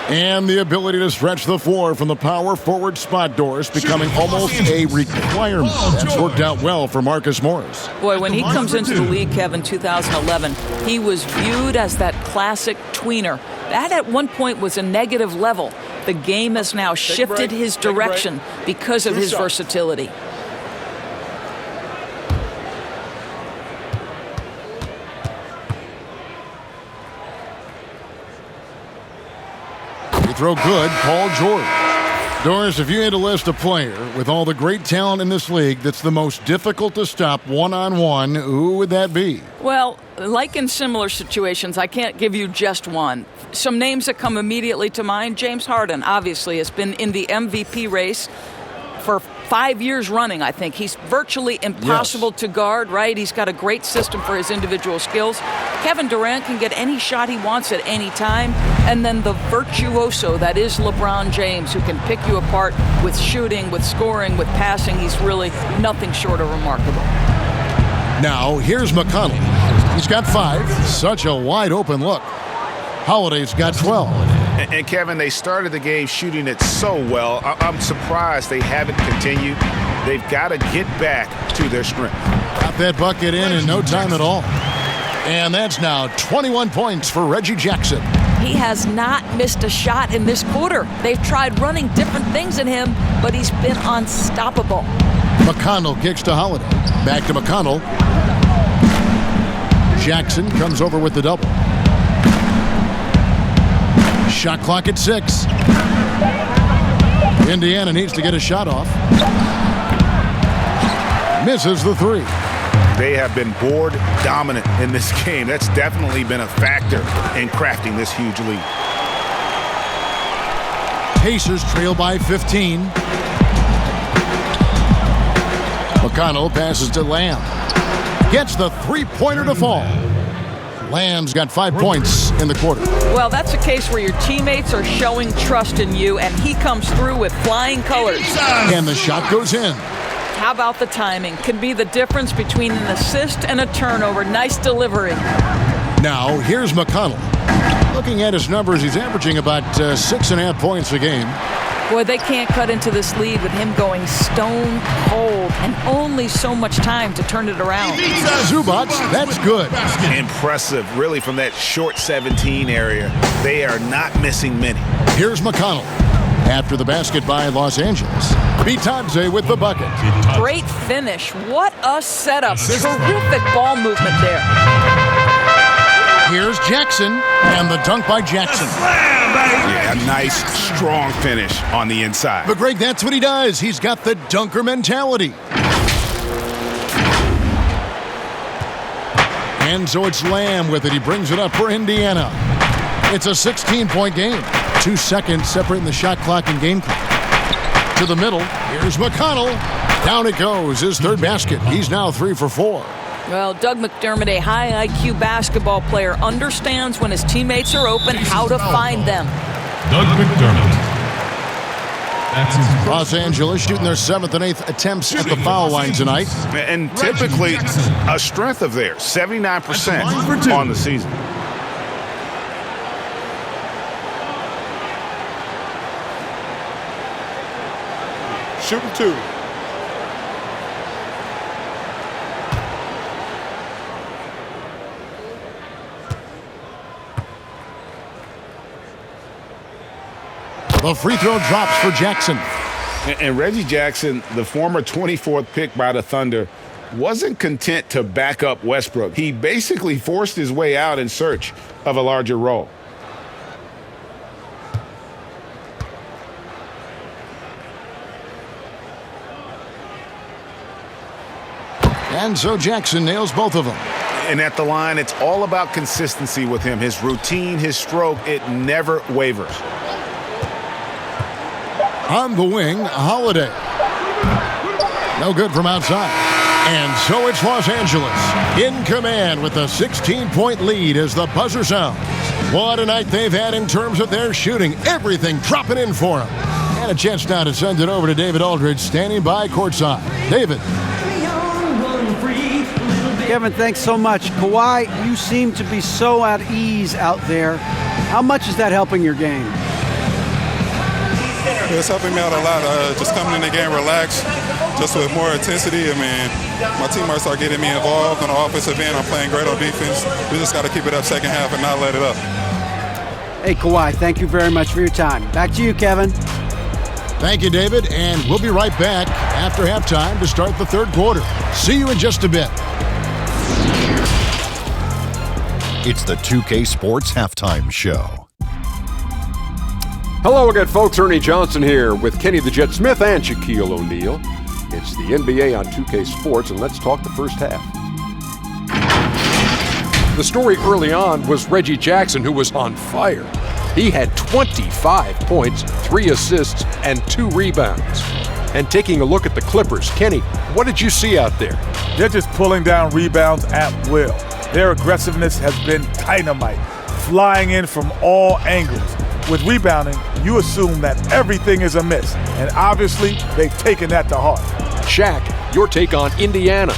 And the ability to stretch the floor from the power forward spot, Doris, becoming almost a requirement. That's worked out well for Marcus Morris. Boy, when he comes into the league, Kevin, 2011, he was viewed as that classic tweener. That at one point was a negative level. The game has now shifted his direction because of his versatility. Throw good, Paul George. Doris, if you had to list a player with all the great talent in this league that's the most difficult to stop one-on-one, who would that be? Well, like in similar situations, I can't give you just one. Some names that come immediately to mind, James Harden, obviously, has been in the MVP race for 5 years running, I think. He's virtually impossible to guard, right? He's got a great system for his individual skills. Kevin Durant can get any shot he wants at any time. And then the virtuoso that is LeBron James, who can pick you apart with shooting, with scoring, with passing. He's really nothing short of remarkable. Now, here's McConnell. He's got 5. Such a wide open look. Holiday's got 12. And Kevin, they started the game shooting it so well. I'm surprised they haven't continued. They've got to get back to their strength. Got that bucket in no time at all. And that's now 21 points for Reggie Jackson. He has not missed a shot in this quarter. They've tried running different things at him, but he's been unstoppable. McConnell kicks to Holiday. Back to McConnell. Jackson comes over with the double. Shot clock at 6. Indiana needs to get a shot off. Misses the 3. They have been board dominant in this game. That's definitely been a factor in crafting this huge lead. Pacers trail by 15. McConnell passes to Lamb. Gets the 3-pointer to fall. Lamb's got 5 points in the quarter. Well, that's a case where your teammates are showing trust in you, and he comes through with flying colors. And the shot goes in. How about the timing? Can be the difference between an assist and a turnover. Nice delivery. Now, here's McConnell. Looking at his numbers, he's averaging about 6.5 points a game. Boy, they can't cut into this lead with him going stone cold and only so much time to turn it around. Zubats, that's good. Impressive, really, from that short 17 area. They are not missing many. Here's McConnell. After the basket by Los Angeles. Bitadze with the bucket. Great finish. What a setup. Terrific ball movement there. Here's Jackson, and the dunk by Jackson. Yeah, a nice, strong finish on the inside. But Greg, that's what he does. He's got the dunker mentality. And so it's Lamb with it. He brings it up for Indiana. It's a 16-point game. 2 seconds separating the shot clock and game clock. To the middle. Here's McConnell. Down it goes. His third basket. He's now 3 for 4. Well, Doug McDermott, a high IQ basketball player, understands when his teammates are open how to find them. Doug McDermott. That's his Los Angeles shooting their 7th and 8th attempts at the foul line tonight. And typically a strength of theirs, 79% on the season. Shooting 2. The free throw drops for Jackson. And Reggie Jackson, the former 24th pick by the Thunder, wasn't content to back up Westbrook. He basically forced his way out in search of a larger role. And so Jackson nails both of them. And at the line, it's all about consistency with him. His routine, his stroke, it never wavers. On the wing, Holiday. No good from outside. And so it's Los Angeles in command with a 16-point lead as the buzzer sounds. What a night they've had in terms of their shooting. Everything dropping in for them. And a chance now to send it over to David Aldridge standing by courtside. David. Kevin, thanks so much. Kawhi, you seem to be so at ease out there. How much is that helping your game? It's helping me out a lot. Just coming in the game relaxed, just with more intensity. I mean, my teammates are getting me involved on the offensive end. I'm playing great on defense. We just got to keep it up second half and not let it up. Hey, Kawhi, thank you very much for your time. Back to you, Kevin. Thank you, David. And we'll be right back after halftime to start the third quarter. See you in just a bit. It's the 2K Sports Halftime Show. Hello again, folks. Ernie Johnson here with Kenny the Jet Smith and Shaquille O'Neal. It's the NBA on 2K Sports, and let's talk the first half. The story early on was Reggie Jackson, who was on fire. He had 25 points, 3 assists, and 2 rebounds. And taking a look at the Clippers, Kenny, what did you see out there? They're just pulling down rebounds at will. Their aggressiveness has been dynamite, flying in from all angles. With rebounding, you assume that everything is amiss, and obviously they've taken that to heart. Shaq, your take on Indiana.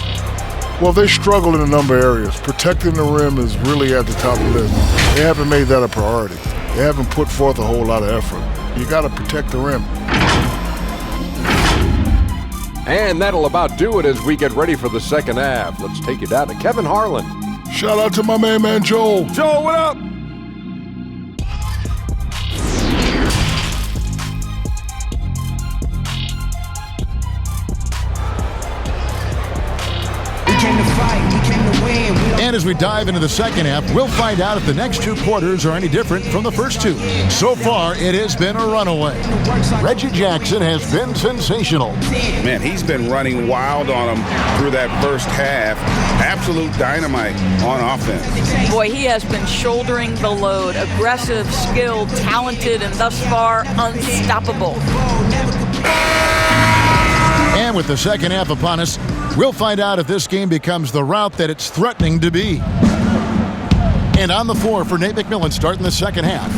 Well, they struggle in a number of areas. Protecting the rim is really at the top of the list. They haven't made that a priority. They haven't put forth a whole lot of effort. You got to protect the rim. And that'll about do it as we get ready for the second half. Let's take you down to Kevin Harlan. Shout out to my main man, Joel. Joel, what up? And as we dive into the second half, we'll find out if the next 2 quarters are any different from the first 2. So far, it has been a runaway. Reggie Jackson has been sensational. Man, he's been running wild on him through that first half. Absolute dynamite on offense. Boy, he has been shouldering the load. Aggressive, skilled, talented, and thus far, unstoppable. And with the second half upon us, we'll find out if this game becomes the route that it's threatening to be. And on the floor for Nate McMillan starting the second half.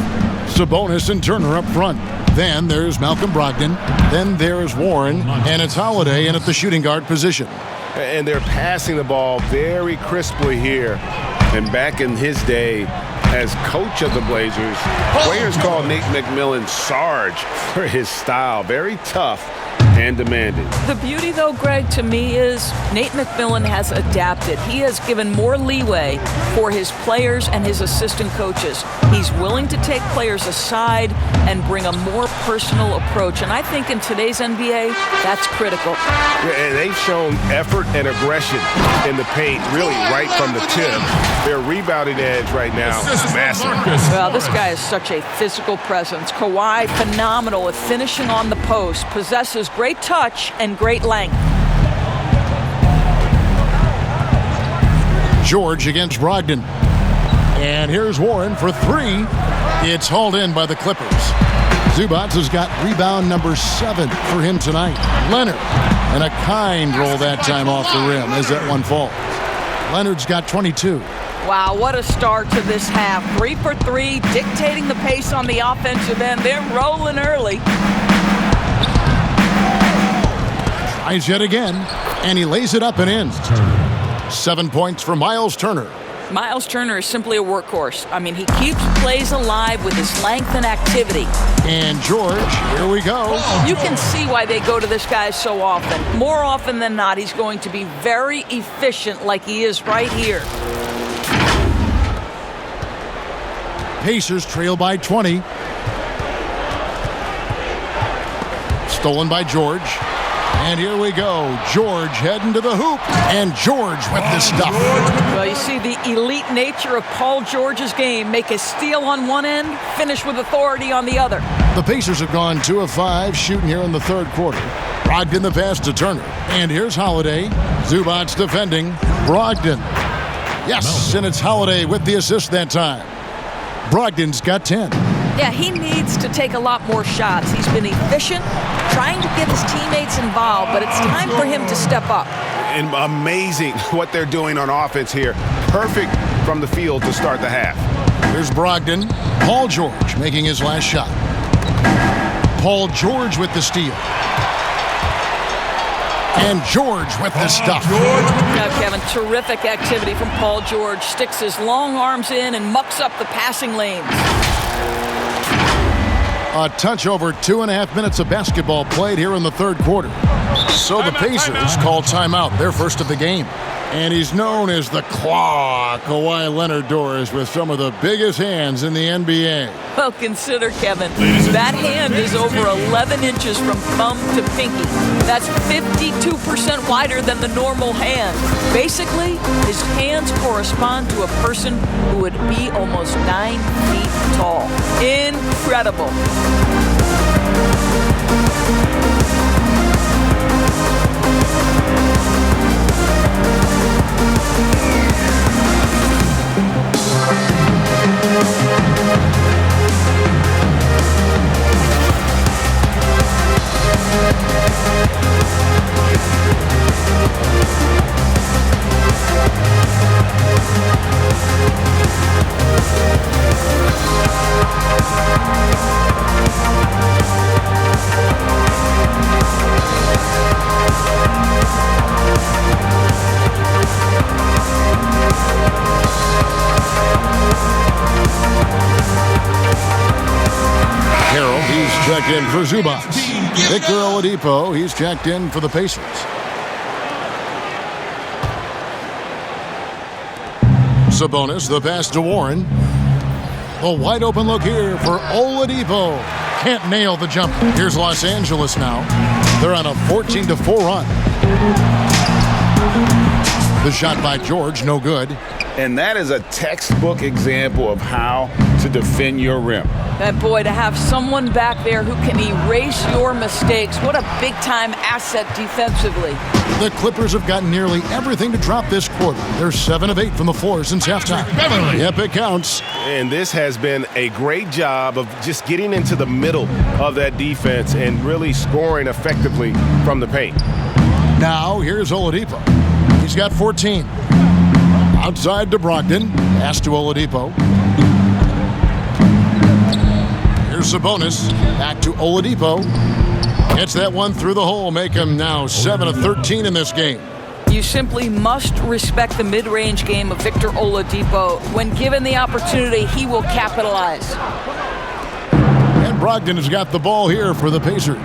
Sabonis and Turner up front. Then there's Malcolm Brogdon. Then there's Warren. And it's Holiday in at the shooting guard position. And they're passing the ball very crisply here. And back in his day, as coach of the Blazers, players call Nate McMillan Sarge for his style. Very tough and demanding. The beauty, though, Greg, to me is Nate McMillan has adapted. He has given more leeway for his players and his assistant coaches. He's willing to take players aside and bring a more personal approach. And I think in today's NBA, that's critical. Yeah, and they've shown effort and aggression in the paint, really right from the tip. Their rebounding edge right now is massive. Well, this guy is such a physical presence. Kawhi, phenomenal at finishing on the post, possesses great touch and great length. George against Brogdon. And here's Warren for three. It's hauled in by the Clippers. Zubac has got rebound number 7 for him tonight. Leonard, and a kind roll that time off the rim as that one falls. Leonard's got 22. Wow, what a start to this half. 3 for 3, dictating the pace on the offensive end. They're rolling early. Tries yet again, and he lays it up and in. 7 points for Miles Turner. Miles Turner is simply a workhorse. I mean, he keeps plays alive with his length and activity. And George, here we go. You can see why they go to this guy so often. More often than not, he's going to be very efficient like he is right here. Pacers trail by 20. Stolen by George. And here we go. George heading to the hoop. And George with the stuff. Well, you see the elite nature of Paul George's game. Make a steal on one end, finish with authority on the other. The Pacers have gone 2 of 5 shooting here in the third quarter. Brogdon the pass to Turner. And here's Holiday. Zubac defending. Brogdon. Yes, and it's Holiday with the assist that time. Brogdon's got 10. Yeah, he needs to take a lot more shots. He's been efficient, trying to get his teammates involved, but it's time for him to step up. And amazing what they're doing on offense here. Perfect from the field to start the half. Here's Brogdon. Paul George making his last shot. Paul George with the steal. And George with the stuff. Now, Kevin, terrific activity from Paul George. Sticks his long arms in and mucks up the passing lanes. A touch over 2.5 minutes of basketball played here in the third quarter. So the Pacers call timeout, their first of the game. And he's known as the Claw, Kawhi Leonard Doors, with some of the biggest hands in the NBA. Well, consider, Kevin, that hand is over 11 inches from thumb to pinky. That's 52% wider than the normal hand. Basically, his hands correspond to a person who would be almost 9 feet tall. Incredible. Checked in for Zubac. Victor Oladipo, he's checked in for the Pacers. Sabonis, the pass to Warren. A wide open look here for Oladipo. Can't nail the jump. Here's Los Angeles now. They're on a 14-4 run. The shot by George, no good. And that is a textbook example of how to defend your rim. That boy, to have someone back there who can erase your mistakes, what a big-time asset defensively. The Clippers have gotten nearly everything to drop this quarter. They're 7 of 8 from the floor since halftime. Yep, it counts. And this has been a great job of just getting into the middle of that defense and really scoring effectively from the paint. Now, here's Oladipo. He's got 14. Outside to Brogdon. Pass to Oladipo. Here's Sabonis. Back to Oladipo. Gets that one through the hole. Make him now 7 of 13 in this game. You simply must respect the mid-range game of Victor Oladipo. When given the opportunity, he will capitalize. And Brogdon has got the ball here for the Pacers.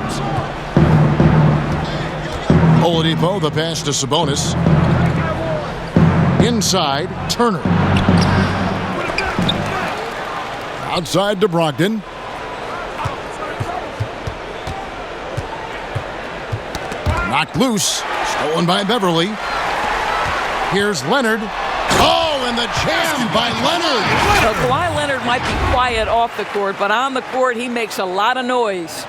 Oladipo, the pass to Sabonis. Inside, Turner. Outside to Brogdon. Knocked loose. Stolen by Beverly. Here's Leonard. Oh, and the jam by Leonard. So Kawhi Leonard might be quiet off the court, but on the court, he makes a lot of noise.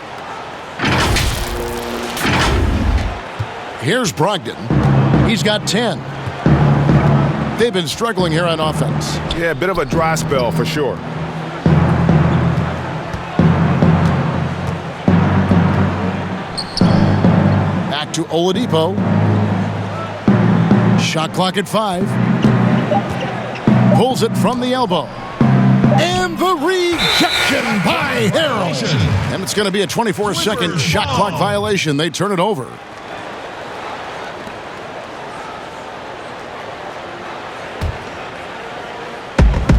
Here's Brogdon. He's got 10. They've been struggling here on offense. Yeah, a bit of a dry spell for sure. Back to Oladipo. Shot clock at 5. Pulls it from the elbow. And the rejection by Harrell. And it's going to be a 24-second shot clock violation. They turn it over.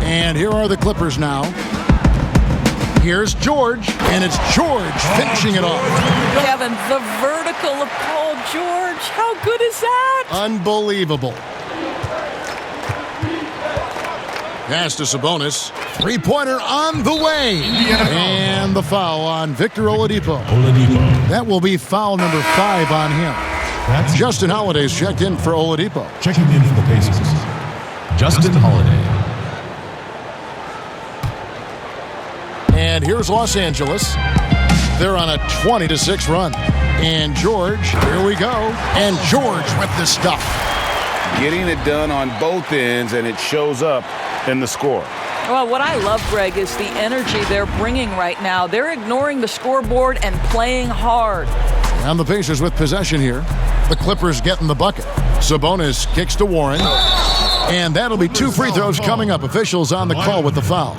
And here are the Clippers now. Here's George, and it's George finishing it off. Kevin, the vertical of Paul George. How good is that? Unbelievable. Pass to Sabonis. Three-pointer on the way. And the foul on Victor Oladipo. That will be foul number 5 on him. Justin Holiday's checked in for Oladipo. Checking in for the Pacers, Justin Holiday. And here's Los Angeles. They're on a 20-6 run. And George, here we go. And George with the stuff. Getting it done on both ends, and it shows up in the score. Well, what I love, Greg, is the energy they're bringing right now. They're ignoring the scoreboard and playing hard. And the Pacers with possession here. The Clippers getting the bucket. Sabonis kicks to Warren. And that'll be 2 free throws coming up. Officials on the call with the foul.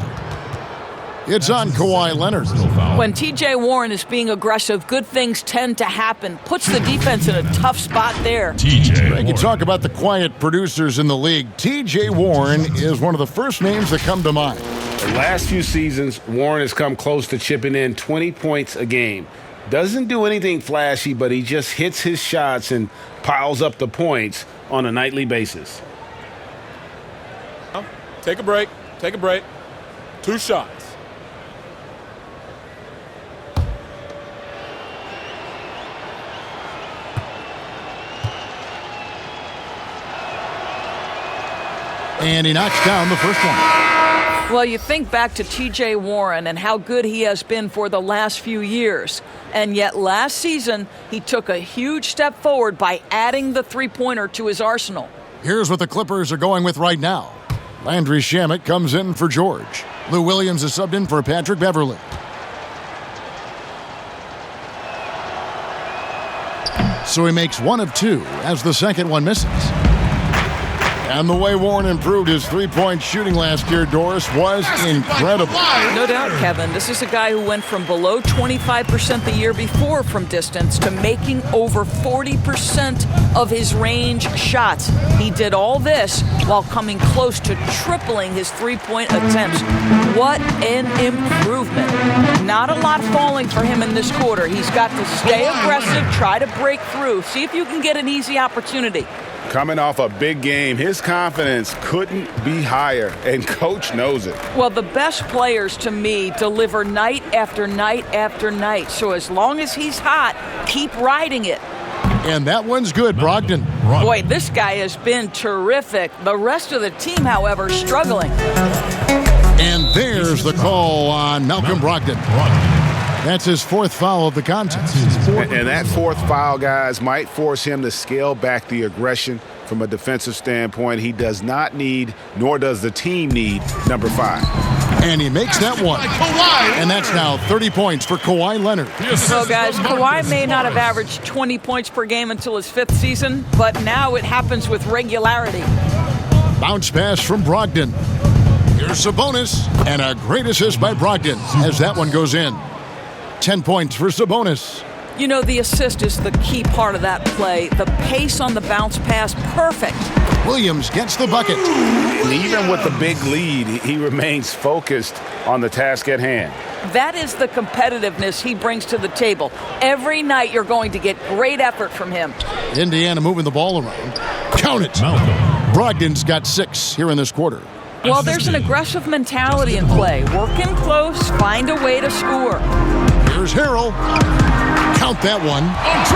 It's on Kawhi Leonard. When T.J. Warren is being aggressive, good things tend to happen. Puts the defense in a tough spot there. Greg, you talk about the quiet producers in the league. T.J. Warren is one of the first names that come to mind. The last few seasons, Warren has come close to chipping in 20 points a game. Doesn't do anything flashy, but he just hits his shots and piles up the points on a nightly basis. Take a break. Take a break. 2 shots. And he knocks down the first one. Well, you think back to T.J. Warren and how good he has been for the last few years. And yet last season, he took a huge step forward by adding the three-pointer to his arsenal. Here's what the Clippers are going with right now. Landry Shamet comes in for George. Lou Williams is subbed in for Patrick Beverly. So he makes 1 of 2 as the second one misses. And the way Warren improved his three-point shooting last year, Doris, was incredible. No doubt, Kevin. This is a guy who went from below 25% the year before from distance to making over 40% of his range shots. He did all this while coming close to tripling his three-point attempts. What an improvement. Not a lot falling for him in this quarter. He's got to stay aggressive, try to break through, see if you can get an easy opportunity. Coming off a big game, his confidence couldn't be higher, and Coach knows it. Well, the best players, to me, deliver night after night after night. So as long as he's hot, keep riding it. And that one's good, Brogdon. Boy, this guy has been terrific. The rest of the team, however, struggling. And there's the call on Malcolm Brogdon. That's his 4th foul of the contest. And that 4th foul, guys, might force him to scale back the aggression from a defensive standpoint. He does not need, nor does the team need, number 5. And he makes that one. And that's now 30 points for Kawhi Leonard. So, guys, Kawhi may not have averaged 20 points per game until his 5th season, but now it happens with regularity. Bounce pass from Brogdon. Here's Sabonis. And a great assist by Brogdon as that one goes in. 10 points for Sabonis. You know, the assist is the key part of that play. The pace on the bounce pass, perfect. Williams gets the bucket. And even with the big lead, he remains focused on the task at hand. That is the competitiveness he brings to the table. Every night you're going to get great effort from him. Indiana moving the ball around. Count it. Brogdon's got 6 here in this quarter. Well, there's an aggressive mentality in play. Working close, find a way to score. Here's Harrell. Count that one.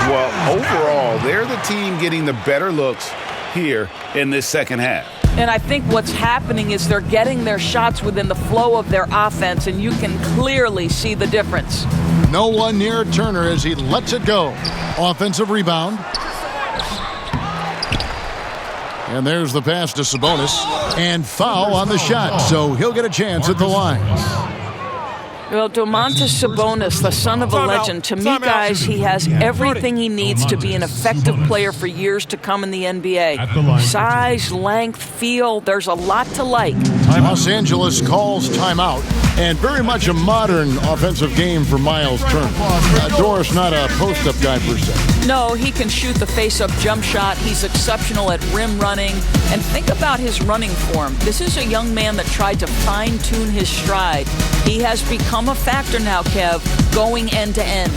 Well, overall, they're the team getting the better looks here in this second half. And I think what's happening is they're getting their shots within the flow of their offense, and you can clearly see the difference. No one near Turner as he lets it go. Offensive rebound. And there's the pass to Sabonis. And foul on the shot, so he'll get a chance at the line. Well, Domantas Sabonis, the son of a legend, to me, guys, he has everything he needs to be an effective player for years to come in the NBA. Size, length, feel, there's a lot to like. Los Angeles calls timeout, and very much a modern offensive game for Miles Turner. Doris not a post-up guy per se. No, he can shoot the face-up jump shot. He's exceptional at rim running. And think about his running form. This is a young man that tried to fine-tune his stride. He has become a factor now, Kev, going end-to-end.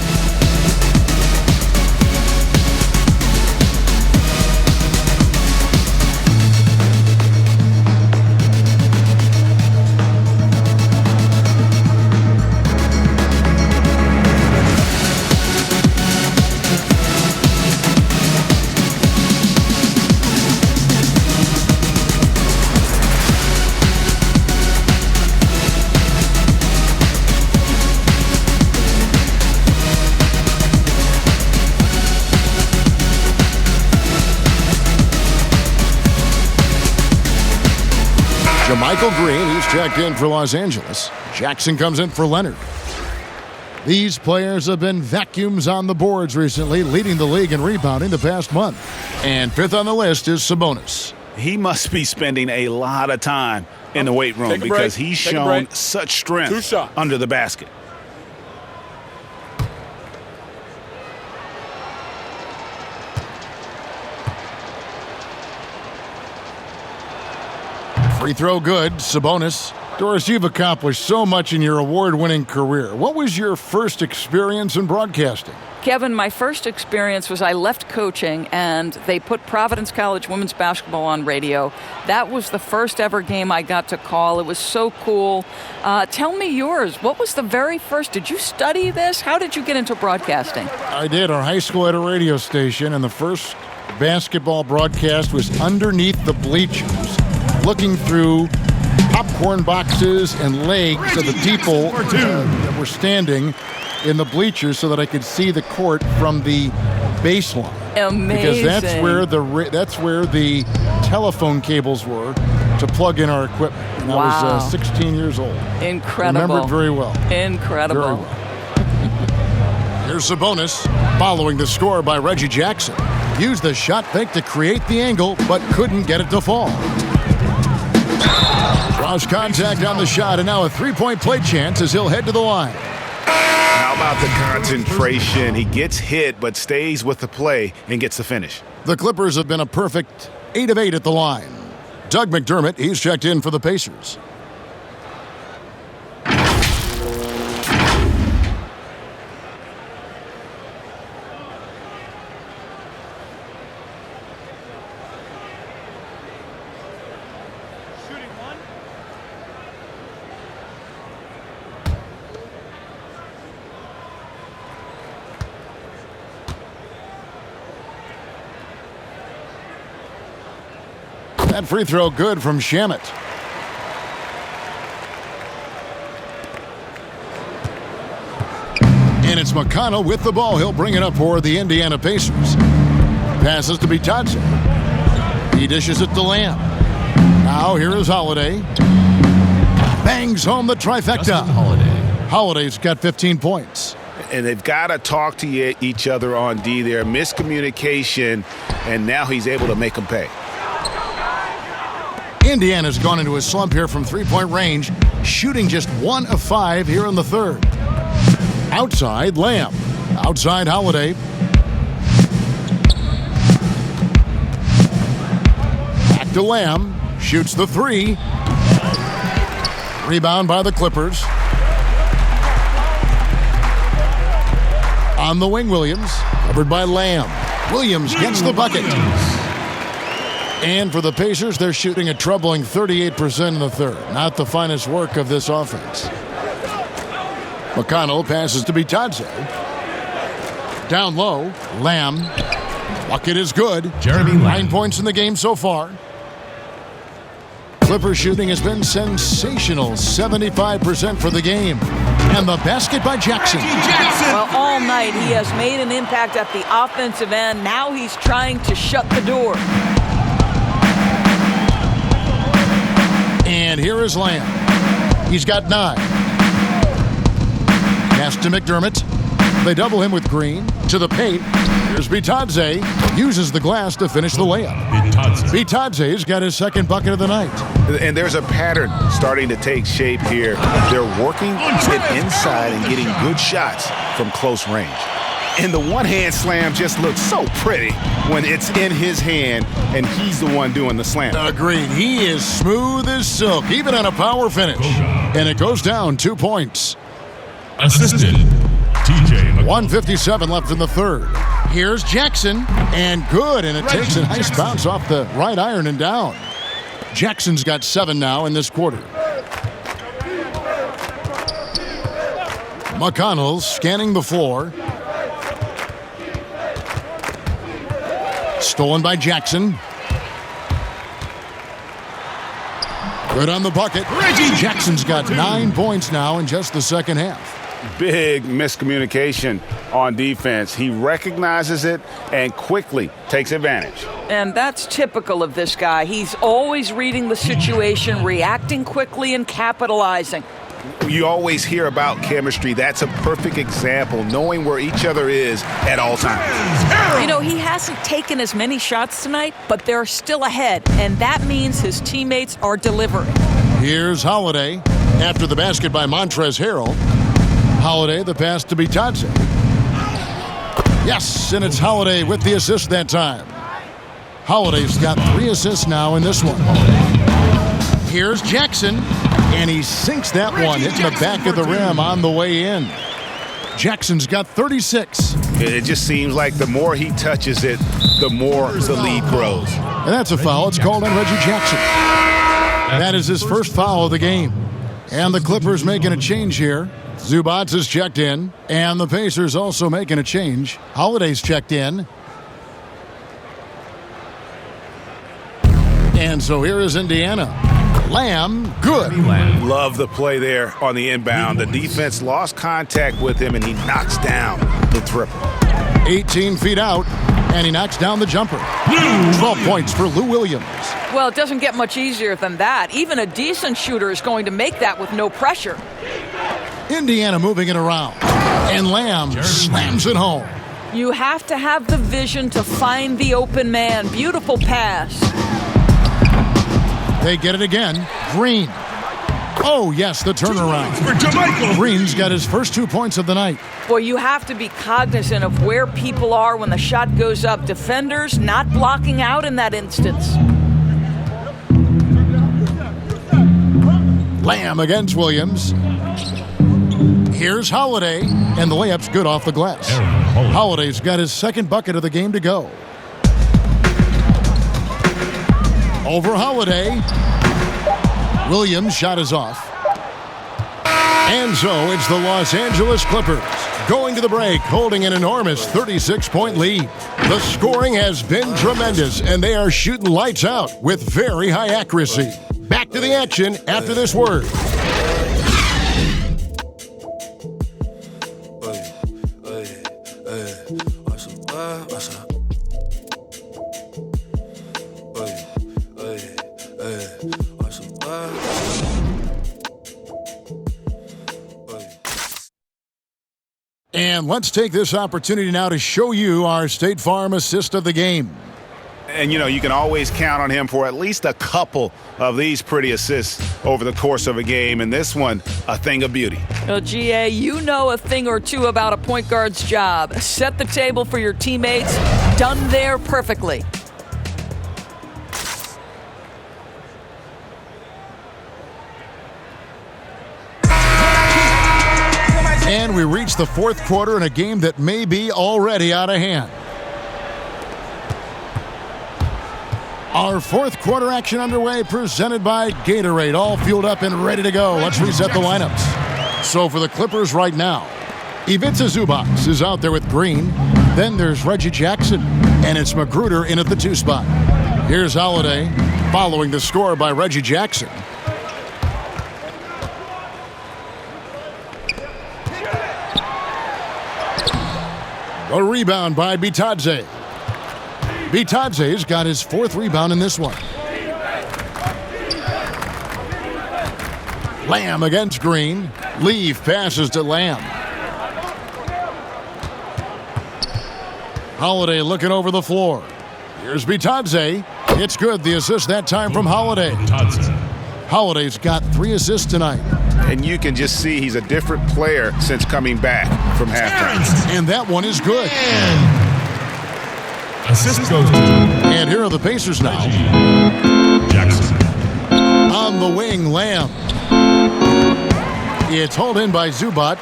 Michael Green, he's checked in for Los Angeles. Jackson comes in for Leonard. These players have been vacuums on the boards recently, leading the league in rebounding the past month. And 5th on the list is Sabonis. He must be spending a lot of time in the weight room because he's shown such strength under the basket. Free throw good, Sabonis. Doris, you've accomplished so much in your award-winning career. What was your first experience in broadcasting? Kevin, my first experience was I left coaching and they put Providence College women's basketball on radio. That was the first ever game I got to call. It was so cool. Tell me yours. What was the very first? Did you study this? How did you get into broadcasting? I did. Our high school had a radio station, and the first basketball broadcast was underneath the bleachers, looking through popcorn boxes and legs of the people that were standing in the bleachers so that I could see the court from the baseline. Amazing. Because that's where the telephone cables were to plug in our equipment. And I was 16 years old. Incredible. Remember it very well. Incredible. Very well. Here's Sabonis following the score by Reggie Jackson. Used the shot fake to create the angle, but couldn't get it to fall. Draws contact on the shot, and now a three-point play chance as he'll head to the line. How about the concentration? He gets hit, but stays with the play and gets the finish. The Clippers have been a perfect 8 of 8 at the line. Doug McDermott, he's checked in for the Pacers. That free throw good from Shamet. And it's McConnell with the ball. He'll bring it up for the Indiana Pacers. Passes to Bitadze. He dishes it to Lamb. Now here is Holiday. Bangs home the trifecta. Holiday's got 15 points. And they've got to talk to each other on D there. Miscommunication, and now he's able to make them pay. Indiana's gone into a slump here from three-point range, shooting just 1 of 5 here in the third. Outside, Lamb. Outside Holiday. Back to Lamb. Shoots the three. Rebound by the Clippers. On the wing, Williams. Covered by Lamb. Williams gets the bucket. And for the Pacers, they're shooting a troubling 38% in the third. Not the finest work of this offense. McConnell passes to Bitadze. Down low, Lamb. Bucket is good. Jeremy Lamb. 9 points in the game so far. Clipper shooting has been sensational. 75% for the game. And the basket by Jackson. Well, all night he has made an impact at the offensive end. Now he's trying to shut the door. And here is Lamb. He's got 9. Pass to McDermott. They double him with Green. To the paint. Here's Bitadze. Uses the glass to finish the layup. Bitadze's got his second bucket of the night. And there's a pattern starting to take shape here. They're working it inside and getting good shots from close range. And the one-hand slam just looks so pretty when it's in his hand and he's the one doing the slam. Agreed. He is smooth as silk, even on a power finish. And it goes down 2 points. Assisted, TJ McConnell. 1:57 left in the third. Here's Jackson, and good, and it takes a nice bounce off the right iron and down. Jackson's got 7 now in this quarter. McConnell scanning the floor. Stolen by Jackson. Good on the bucket. Jackson's got 9 points now in just the second half. Big miscommunication on defense. He recognizes it and quickly takes advantage. And that's typical of this guy. He's always reading the situation, reacting quickly, and capitalizing. You always hear about chemistry. That's a perfect example, knowing where each other is at all times. You know, he hasn't taken as many shots tonight, but they're still ahead, and that means his teammates are delivering. Here's Holiday after the basket by Montrezl Harrell. Holiday, the pass to Bitadze. Yes, and it's Holiday with the assist that time. Holiday's got 3 assists now in this one. Here's Jackson, and he sinks that one, hitting the back of the rim on the way in. Jackson's got 36. It just seems like the more he touches it, the more the lead grows. And that's a foul. It's called on Reggie Jackson. That is his first foul of the game. And the Clippers making a change here. Zubats is checked in, and the Pacers also making a change. Holiday's checked in. And so here is Indiana. Lamb, good. Love the play there on the inbound. The defense lost contact with him, and he knocks down the triple. 18 feet out, and he knocks down the jumper. 12 points for Lou Williams. Well, it doesn't get much easier than that. Even a decent shooter is going to make that with no pressure. Indiana moving it around, and Lamb slams it home. You have to have the vision to find the open man. Beautiful pass. They get it again. Green. Oh, yes, the turnaround. Green's got his first 2 points of the night. Boy, you have to be cognizant of where people are when the shot goes up. Defenders not blocking out in that instance. Lamb against Williams. Here's Holiday, and the layup's good off the glass. Holiday's got his second bucket of the game to go. Over Holiday. Williams' shot is off. And so it's the Los Angeles Clippers going to the break, holding an enormous 36-point lead. The scoring has been tremendous, and they are shooting lights out with very high accuracy. Back to the action after this word. And let's take this opportunity now to show you our State Farm assist of the game. And, you can always count on him for at least a couple of these pretty assists over the course of a game. And this one, a thing of beauty. Well, GA, you know a thing or two about a point guard's job. Set the table for your teammates. Done there perfectly. And we reach the fourth quarter in a game that may be already out of hand. Our fourth quarter action underway, presented by Gatorade. All fueled up and ready to go. Let's reset the lineups. So for the Clippers right now, Ivica Zubac is out there with Green. Then there's Reggie Jackson, and it's Magruder in at the 2 spot. Here's Holiday, following the score by Reggie Jackson. A rebound by Bitadze. Bitadze's got his 4th rebound in this one. Lamb against Green. Leaf passes to Lamb. Holiday looking over the floor. Here's Bitadze. It's good. The assist that time from Holiday. Holiday's got 3 assists tonight. And you can just see he's a different player since coming back from halftime. And that one is good. Assist goes to. And here are the Pacers now. Jackson. On the wing, Lamb. It's hauled in by Zubac.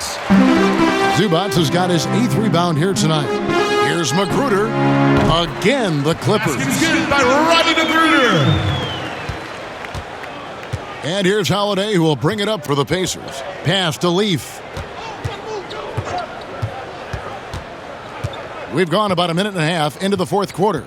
Zubac has got his 8th rebound here tonight. Here's Magruder. Again, the Clippers. It's good by Rodney Magruder. And here's Holiday, who will bring it up for the Pacers. Pass to Leaf. We've gone about a minute and a half into the fourth quarter.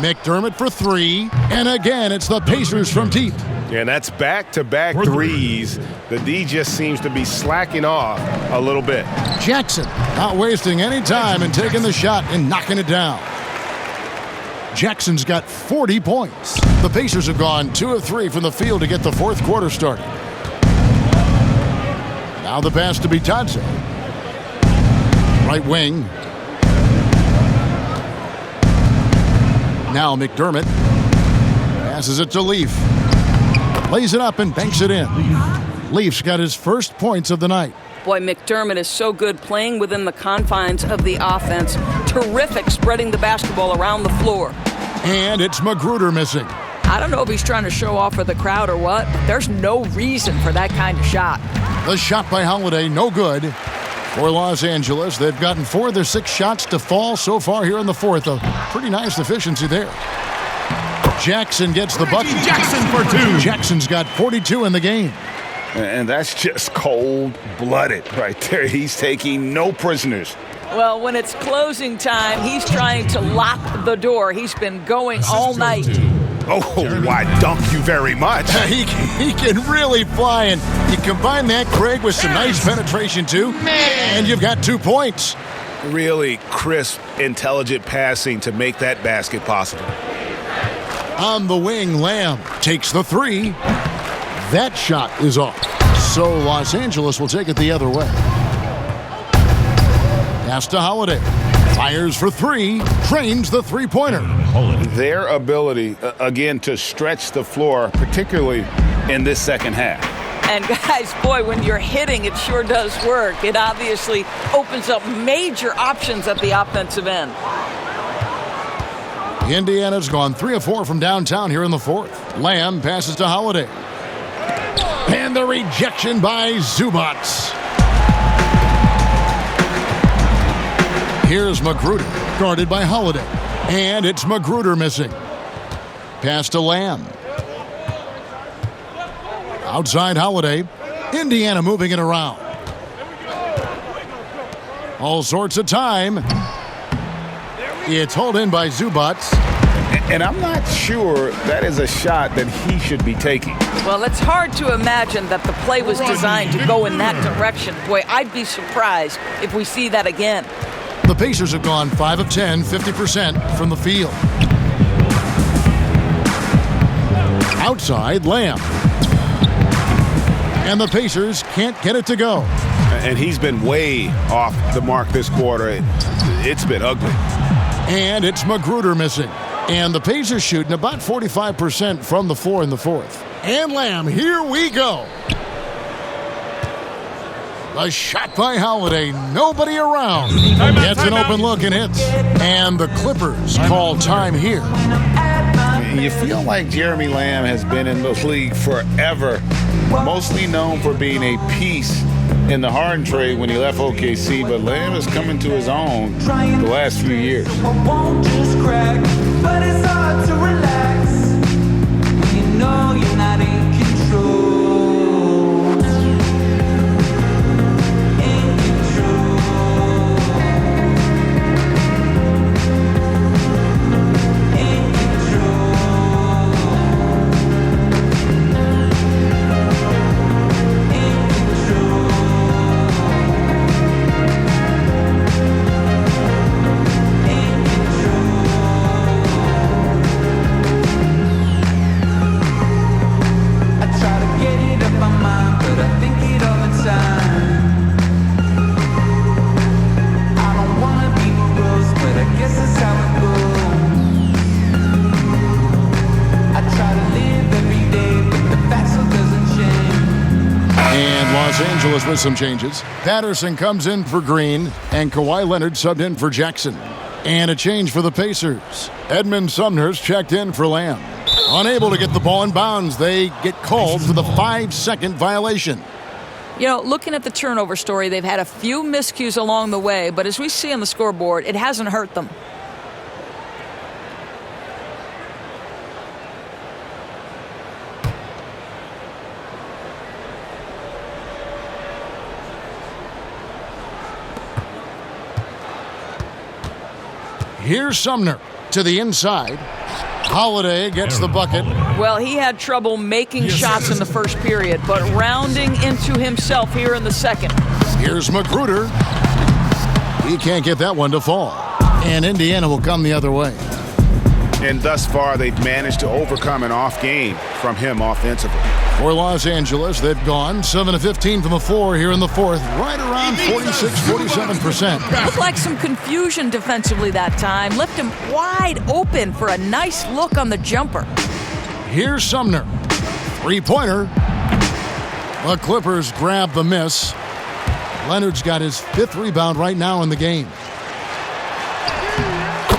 McDermott for 3. And again, it's the Pacers from deep. Yeah, and that's back-to-back threes. The D just seems to be slacking off a little bit. Jackson not wasting any time and taking the shot and knocking it down. Jackson's got 40 points. The Pacers have gone 2 of 3 from the field to get the fourth quarter started. Now the pass to Bitadze. Right wing. Now McDermott passes it to Leaf. Lays it up and banks it in. Leaf's got his first points of the night. Boy, McDermott is so good playing within the confines of the offense. Terrific spreading the basketball around the floor. And it's Magruder missing. I don't know if he's trying to show off for the crowd or what, but there's no reason for that kind of shot. The shot by Holiday, no good. For Los Angeles, they've gotten 4 of their 6 shots to fall so far here in the fourth. A pretty nice efficiency there. Jackson gets the bucket. Jackson for 2. Jackson's got 42 in the game. And that's just cold-blooded right there. He's taking no prisoners. Well, when it's closing time, he's trying to lock the door. He's been going all night. Oh, why, dunk you very much. He can really fly, and you combine that, Craig, with some nice penetration, too, and you've got 2 points. Really crisp, intelligent passing to make that basket possible. On the wing, Lamb takes the 3. That shot is off. So Los Angeles will take it the other way. Pass to Holiday. Fires for 3. Trains the three-pointer. Their ability, again, to stretch the floor, particularly in this second half. And guys, boy, when you're hitting, it sure does work. It obviously opens up major options at the offensive end. Indiana's gone 3 of 4 from downtown here in the fourth. Lamb passes to Holiday. And the rejection by Zubac. Here's Magruder, guarded by Holiday. And it's Magruder missing. Pass to Lamb. Outside Holiday. Indiana moving it around. All sorts of time. It's hauled in by Zubac. And I'm not sure that is a shot that he should be taking. Well, it's hard to imagine that the play was designed to go in that direction. Boy, I'd be surprised if we see that again. The Pacers have gone 5 of 10, 50% from the field. Outside, Lamb. And the Pacers can't get it to go. And he's been way off the mark this quarter. It's been ugly. And it's Magruder missing. And the Pacers shooting about 45% from the floor in the fourth. And Lamb, here we go. A shot by Holiday, nobody around. Gets an open look and hits. And the Clippers call time here. You feel like Jeremy Lamb has been in the league forever, mostly known for being a piece in the Harden trade when he left OKC, but Lamb is coming to his own the last few years. But it's hard to relax when you know you're not in control. Angeles with some changes. Patterson comes in for Green, and Kawhi Leonard subbed in for Jackson. And a change for the Pacers. Edmund Sumner's checked in for Lamb. Unable to get the ball in bounds, they get called for the 5-second violation. You know, looking at the turnover story, they've had a few miscues along the way, but as we see on the scoreboard, it hasn't hurt them. Here's Sumner to the inside. Holiday gets the bucket. Well, he had trouble making shots in the first period, but rounding into himself here in the second. Here's Magruder. He can't get that one to fall. And Indiana will come the other way. And thus far, they've managed to overcome an off game from him offensively. For Los Angeles, they've gone 7 of 15 from the floor here in the fourth, right around 46-47%. Looked like some confusion defensively that time. Left him wide open for a nice look on the jumper. Here's Sumner. Three-pointer. The Clippers grab the miss. Leonard's got his 5th rebound right now in the game.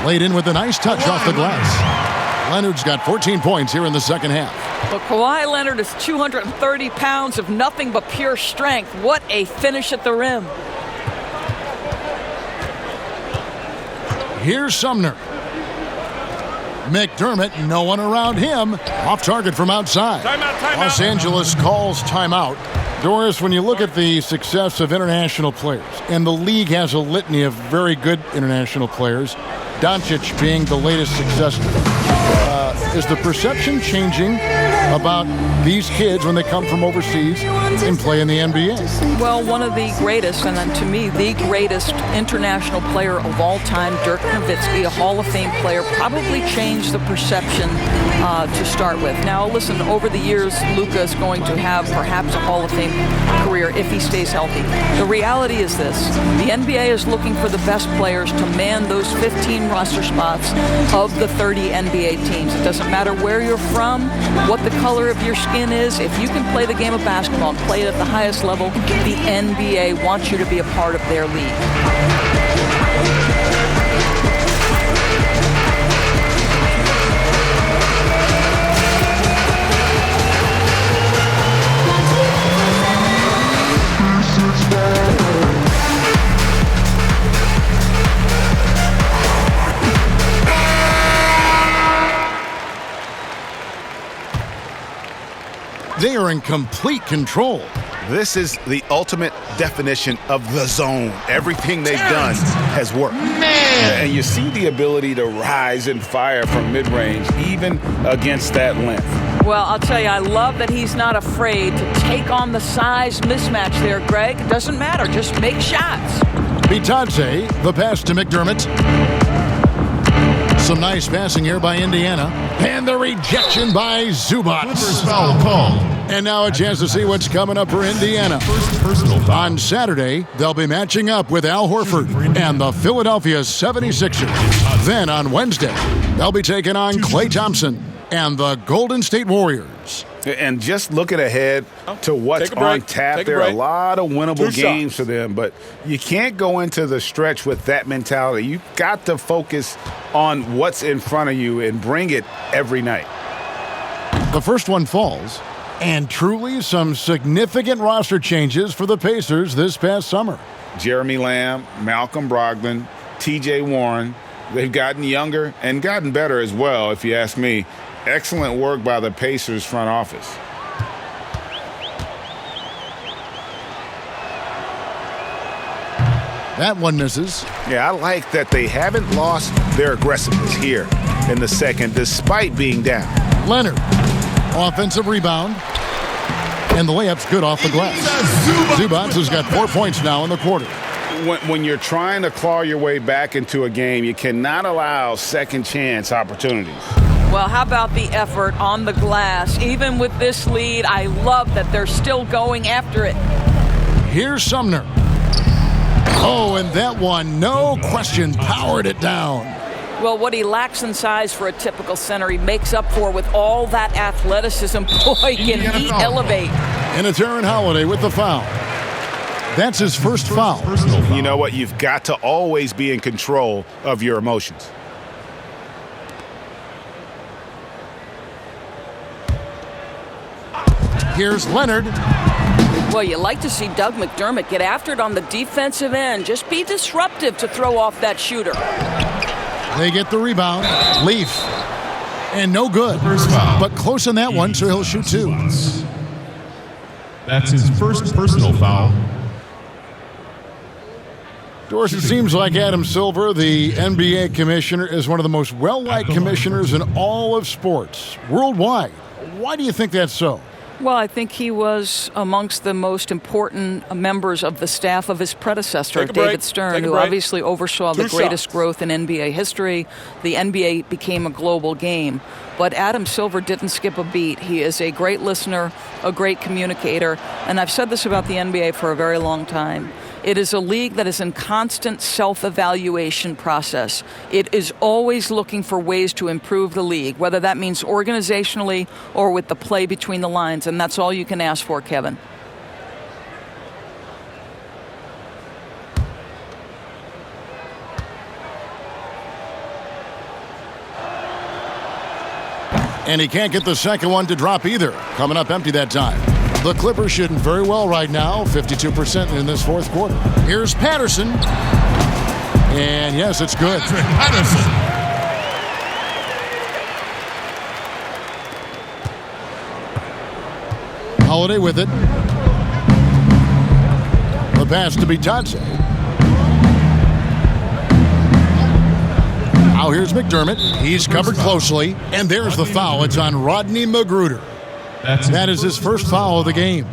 Laid in with a nice touch off the glass. Leonard's got 14 points here in the second half. Well, Kawhi Leonard is 230 pounds of nothing but pure strength. What a finish at the rim. Here's Sumner. McDermott, no one around him. Off target from outside. Timeout. Los Angeles calls timeout. Doris, when you look at the success of international players, and the league has a litany of very good international players, Doncic being the latest successor, is the perception changing about these kids when they come from overseas and play in the NBA? Well, one of the greatest, and to me, the greatest international player of all time, Dirk Nowitzki, a Hall of Fame player, probably changed the perception to start with. Now, listen, over the years, Luka is going to have perhaps a Hall of Fame career if he stays healthy. The reality is this. The NBA is looking for the best players to man those 15 roster spots of the 30 NBA teams. It doesn't matter where you're from, what the color of your skin is. If you can play the game of basketball, play it at the highest level, the NBA wants you to be a part of their league. They are in complete control. This is the ultimate definition of the zone. Everything they've done has worked. Man! And you see the ability to rise and fire from mid-range, even against that length. Well, I'll tell you, I love that he's not afraid to take on the size mismatch there, Greg. It doesn't matter. Just make shots. Bitadze, the pass to McDermott. Some nice passing here by Indiana. And the rejection by Zubac. Clippers foul call. And now a chance to see what's coming up for Indiana. On Saturday, they'll be matching up with Al Horford and the Philadelphia 76ers. Then on Wednesday, they'll be taking on Klay Thompson and the Golden State Warriors. And just looking ahead to what's on tap, there are a lot of winnable games for them, but you can't go into the stretch with that mentality. You've got to focus on what's in front of you and bring it every night. The first one falls. And truly some significant roster changes for the Pacers this past summer. Jeremy Lamb, Malcolm Brogdon, T.J. Warren, they've gotten younger and gotten better as well, if you ask me. Excellent work by the Pacers front office. That one misses. Yeah, I like that they haven't lost their aggressiveness here in the second, despite being down. Leonard. Offensive rebound. And the layup's good off the glass. Zubac has got 4 points now in the quarter. When you're trying to claw your way back into a game, you cannot allow second chance opportunities. Well, how about the effort on the glass? Even with this lead, I love that they're still going after it. Here's Sumner. Oh, and that one, no question, powered it down. Well, what he lacks in size for a typical center, he makes up for with all that athleticism. Boy, can he elevate. And it's Aaron Holiday with the foul. That's his first foul. You know what? You've got to always be in control of your emotions. Here's Leonard. Well, you like to see Doug McDermott get after it on the defensive end. Just be disruptive to throw off that shooter. They get the rebound. Leaf. And no good. But close on that one, so he'll shoot two. That's his first personal foul. Doris, it seems like Adam Silver, the NBA commissioner, is one of the most well-liked commissioners in all of sports, worldwide. Why do you think that's so? Well, I think he was amongst the most important members of the staff of his predecessor, David Stern, who obviously oversaw the greatest growth in NBA history. The NBA became a global game. But Adam Silver didn't skip a beat. He is a great listener, a great communicator, and I've said this about the NBA for a very long time. It is a league that is in constant self-evaluation process. It is always looking for ways to improve the league, whether that means organizationally or with the play between the lines, and that's all you can ask for, Kevin. And he can't get the second one to drop either. Coming up empty that time. The Clippers shooting very well right now, 52% in this fourth quarter. Here's Patterson. And yes, it's good. Patterson. Holiday with it. The pass to Bitadze. Now here's McDermott. He's covered closely. And there's the foul. It's on Rodney Magruder. That is his first foul of the game.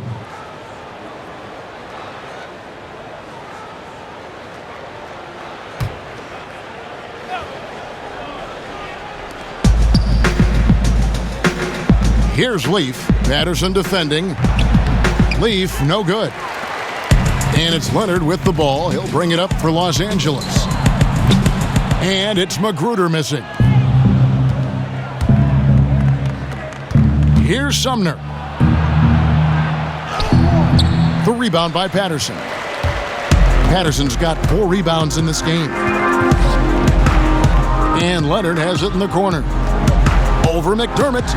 Here's Leaf. Patterson defending. Leaf, no good. And it's Leonard with the ball. He'll bring it up for Los Angeles. And it's Magruder missing. Here's Sumner. The rebound by Patterson. Patterson's got 4 rebounds in this game. And Leonard has it in the corner. Over McDermott.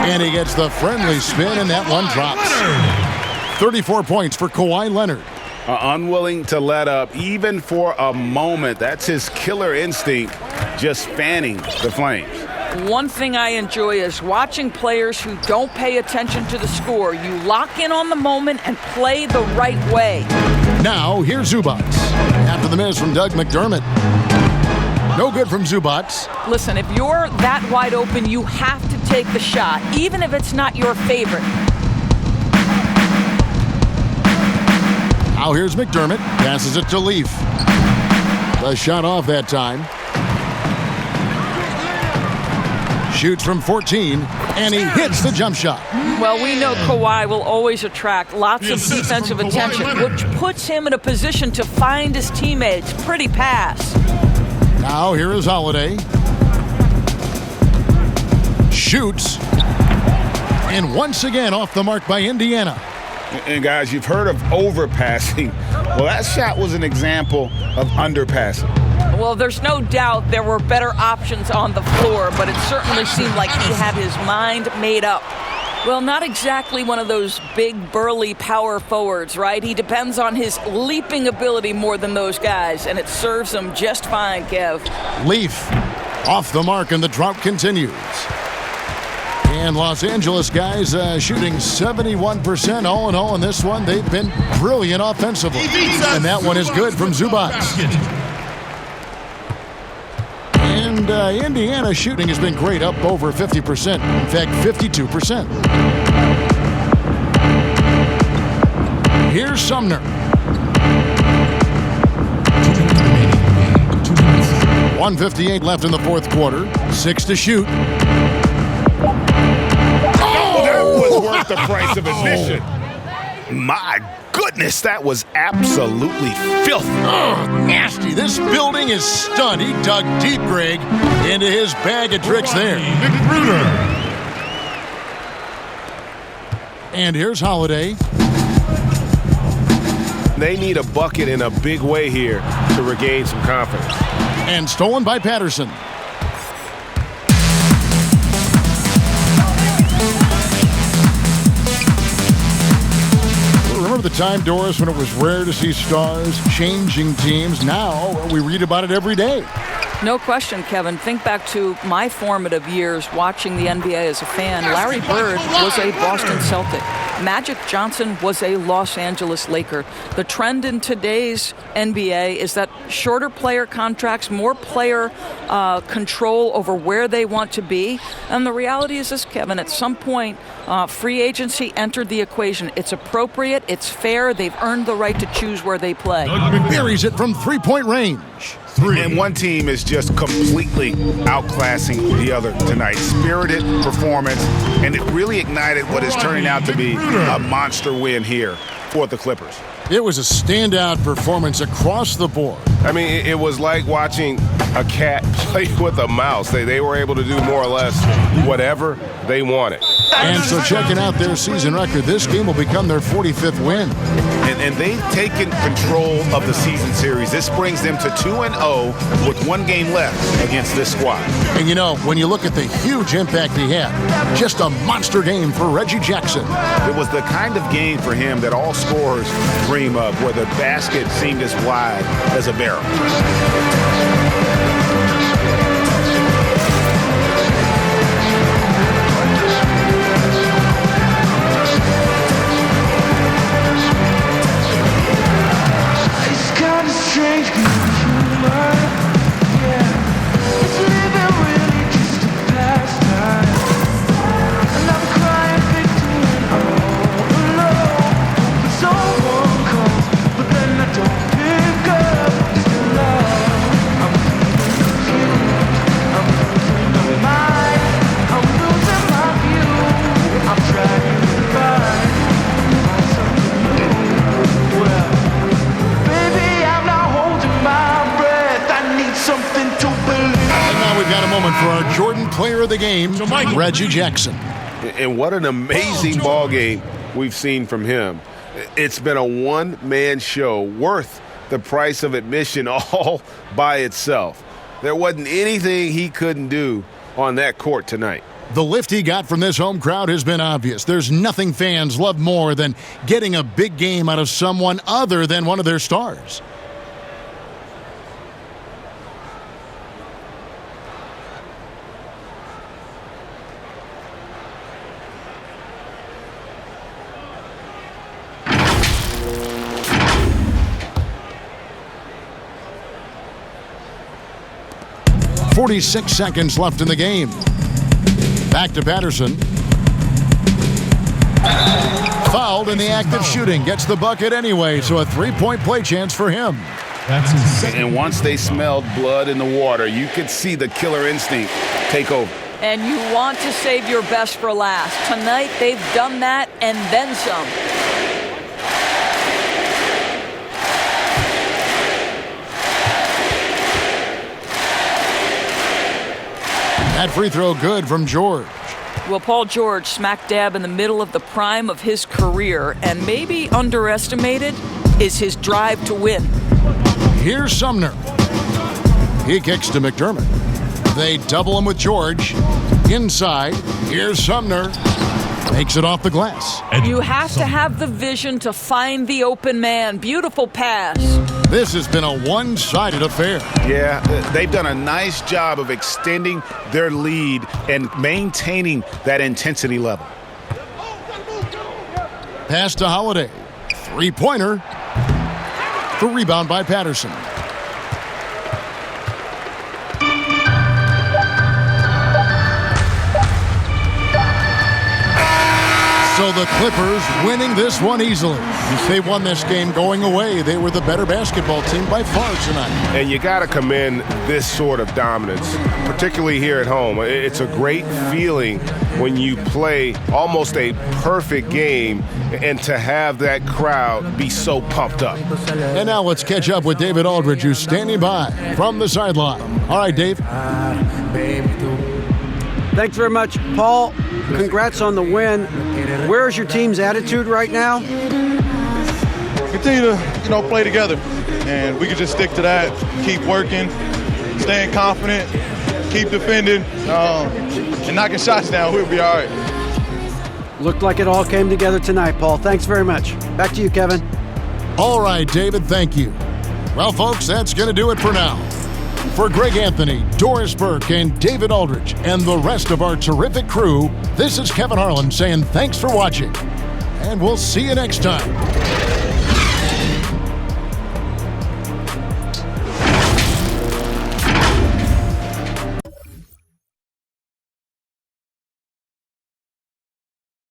And he gets the friendly spin, and that one drops. 34 points for Kawhi Leonard. Unwilling to let up, even for a moment. That's his killer instinct, just fanning the flames. One thing I enjoy is watching players who don't pay attention to the score. You lock in on the moment and play the right way. Now, here's Zubac. After the miss from Doug McDermott. No good from Zubac. Listen, if you're that wide open, you have to take the shot, even if it's not your favorite. Now here's McDermott. Passes it to Leaf. The shot off that time. Shoots from 14, and he hits the jump shot. Well, we know Kawhi will always attract lots of defensive attention, which puts him in a position to find his teammates. Pretty pass. Now here is Holiday. Shoots. And once again off the mark by Indiana. And guys, you've heard of overpassing. Well, that shot was an example of underpassing. Well, there's no doubt there were better options on the floor, but it certainly seemed like he had his mind made up. Well, not exactly one of those big, burly power forwards, right? He depends on his leaping ability more than those guys, and it serves him just fine, Kev. Leaf off the mark, and the drought continues. And Los Angeles guys shooting 71% all in all in this one. They've been brilliant offensively. And that one is good from Zubac. And Indiana shooting has been great, up over 50%. In fact, 52%. Here's Sumner. 1:58 left in the fourth quarter. 6 to shoot. Worth the price of admission. My goodness, that was absolutely filthy. Nasty. This building is stunned. He dug deep, Greg, into his bag of tricks there. And here's Holiday. They need a bucket in a big way here to regain some confidence. And stolen by Patterson. Remember the time, Doris, when it was rare to see stars changing teams? Now we read about it every day. No question, Kevin. Think back to my formative years watching the NBA as a fan. Larry Bird was a Boston Celtic. Magic Johnson was a Los Angeles Laker. The trend in today's NBA is that shorter player contracts, more player control over where they want to be. And the reality is this, Kevin, at some point, free agency entered the equation. It's appropriate, it's fair, they've earned the right to choose where they play. Buries it from three-point range. And one team is just completely outclassing the other tonight. Spirited performance, and it really ignited what is turning out to be a monster win here for the Clippers. It was a standout performance across the board. I mean, it was like watching a cat play with a mouse. They were able to do more or less whatever they wanted. And so checking out their season record, this game will become their 45th win. And they've taken control of the season series. This brings them to 2-0 with one game left against this squad. And you know, when you look at the huge impact he had, just a monster game for Reggie Jackson. It was the kind of game for him that all scorers dream of, where the basket seemed as wide as a barrel. Strange being human, yeah. It's living really just a pastime. And I'm crying victim when I'm all alone. But someone calls, but then I don't pick up. Still love, I'm feeling confused. I'm losing my mind, I'm losing my view. I'm trying to find something new. Well, something to believe. And now we've got a moment for our Jordan Player of the Game, Reggie Jackson. And what an amazing ball game we've seen from him. It's been a one-man show worth the price of admission all by itself. There wasn't anything he couldn't do on that court tonight. The lift he got from this home crowd has been obvious. There's nothing fans love more than getting a big game out of someone other than one of their stars. .46 seconds left in the game. Back to Patterson. Fouled in the act of shooting. Gets the bucket anyway, so a three-point play chance for him. And once they smelled blood in the water, you could see the killer instinct take over. And you want to save your best for last. Tonight, they've done that and then some. That free throw good from George. Well, Paul George, smack dab in the middle of the prime of his career, and maybe underestimated, is his drive to win. Here's Sumner. He kicks to McDermott. They double him with George. Inside, here's Sumner. Makes it off the glass. You have to have the vision to find the open man. Beautiful pass. This has been a one-sided affair. Yeah, they've done a nice job of extending their lead and maintaining that intensity level. Pass to Holiday. Three-pointer. The rebound by Patterson. So the Clippers winning this one easily. They won this game going away. They were the better basketball team by far tonight. And you got to commend this sort of dominance, particularly here at home. It's a great feeling when you play almost a perfect game and to have that crowd be so pumped up. And now let's catch up with David Aldridge, who's standing by from the sideline. All right, Dave. Thanks very much, Paul. Congrats on the win. Where's your team's attitude right now? Continue to, play together, and we can just stick to that. Keep working, staying confident, keep defending, and knocking shots down. We'll be all right. Looked like it all came together tonight, Paul. Thanks very much. Back to you, Kevin. All right, David, thank you. Well, folks, that's going to do it for now. For Greg Anthony, Doris Burke, and David Aldridge, and the rest of our terrific crew, this is Kevin Harlan saying thanks for watching, and we'll see you next time.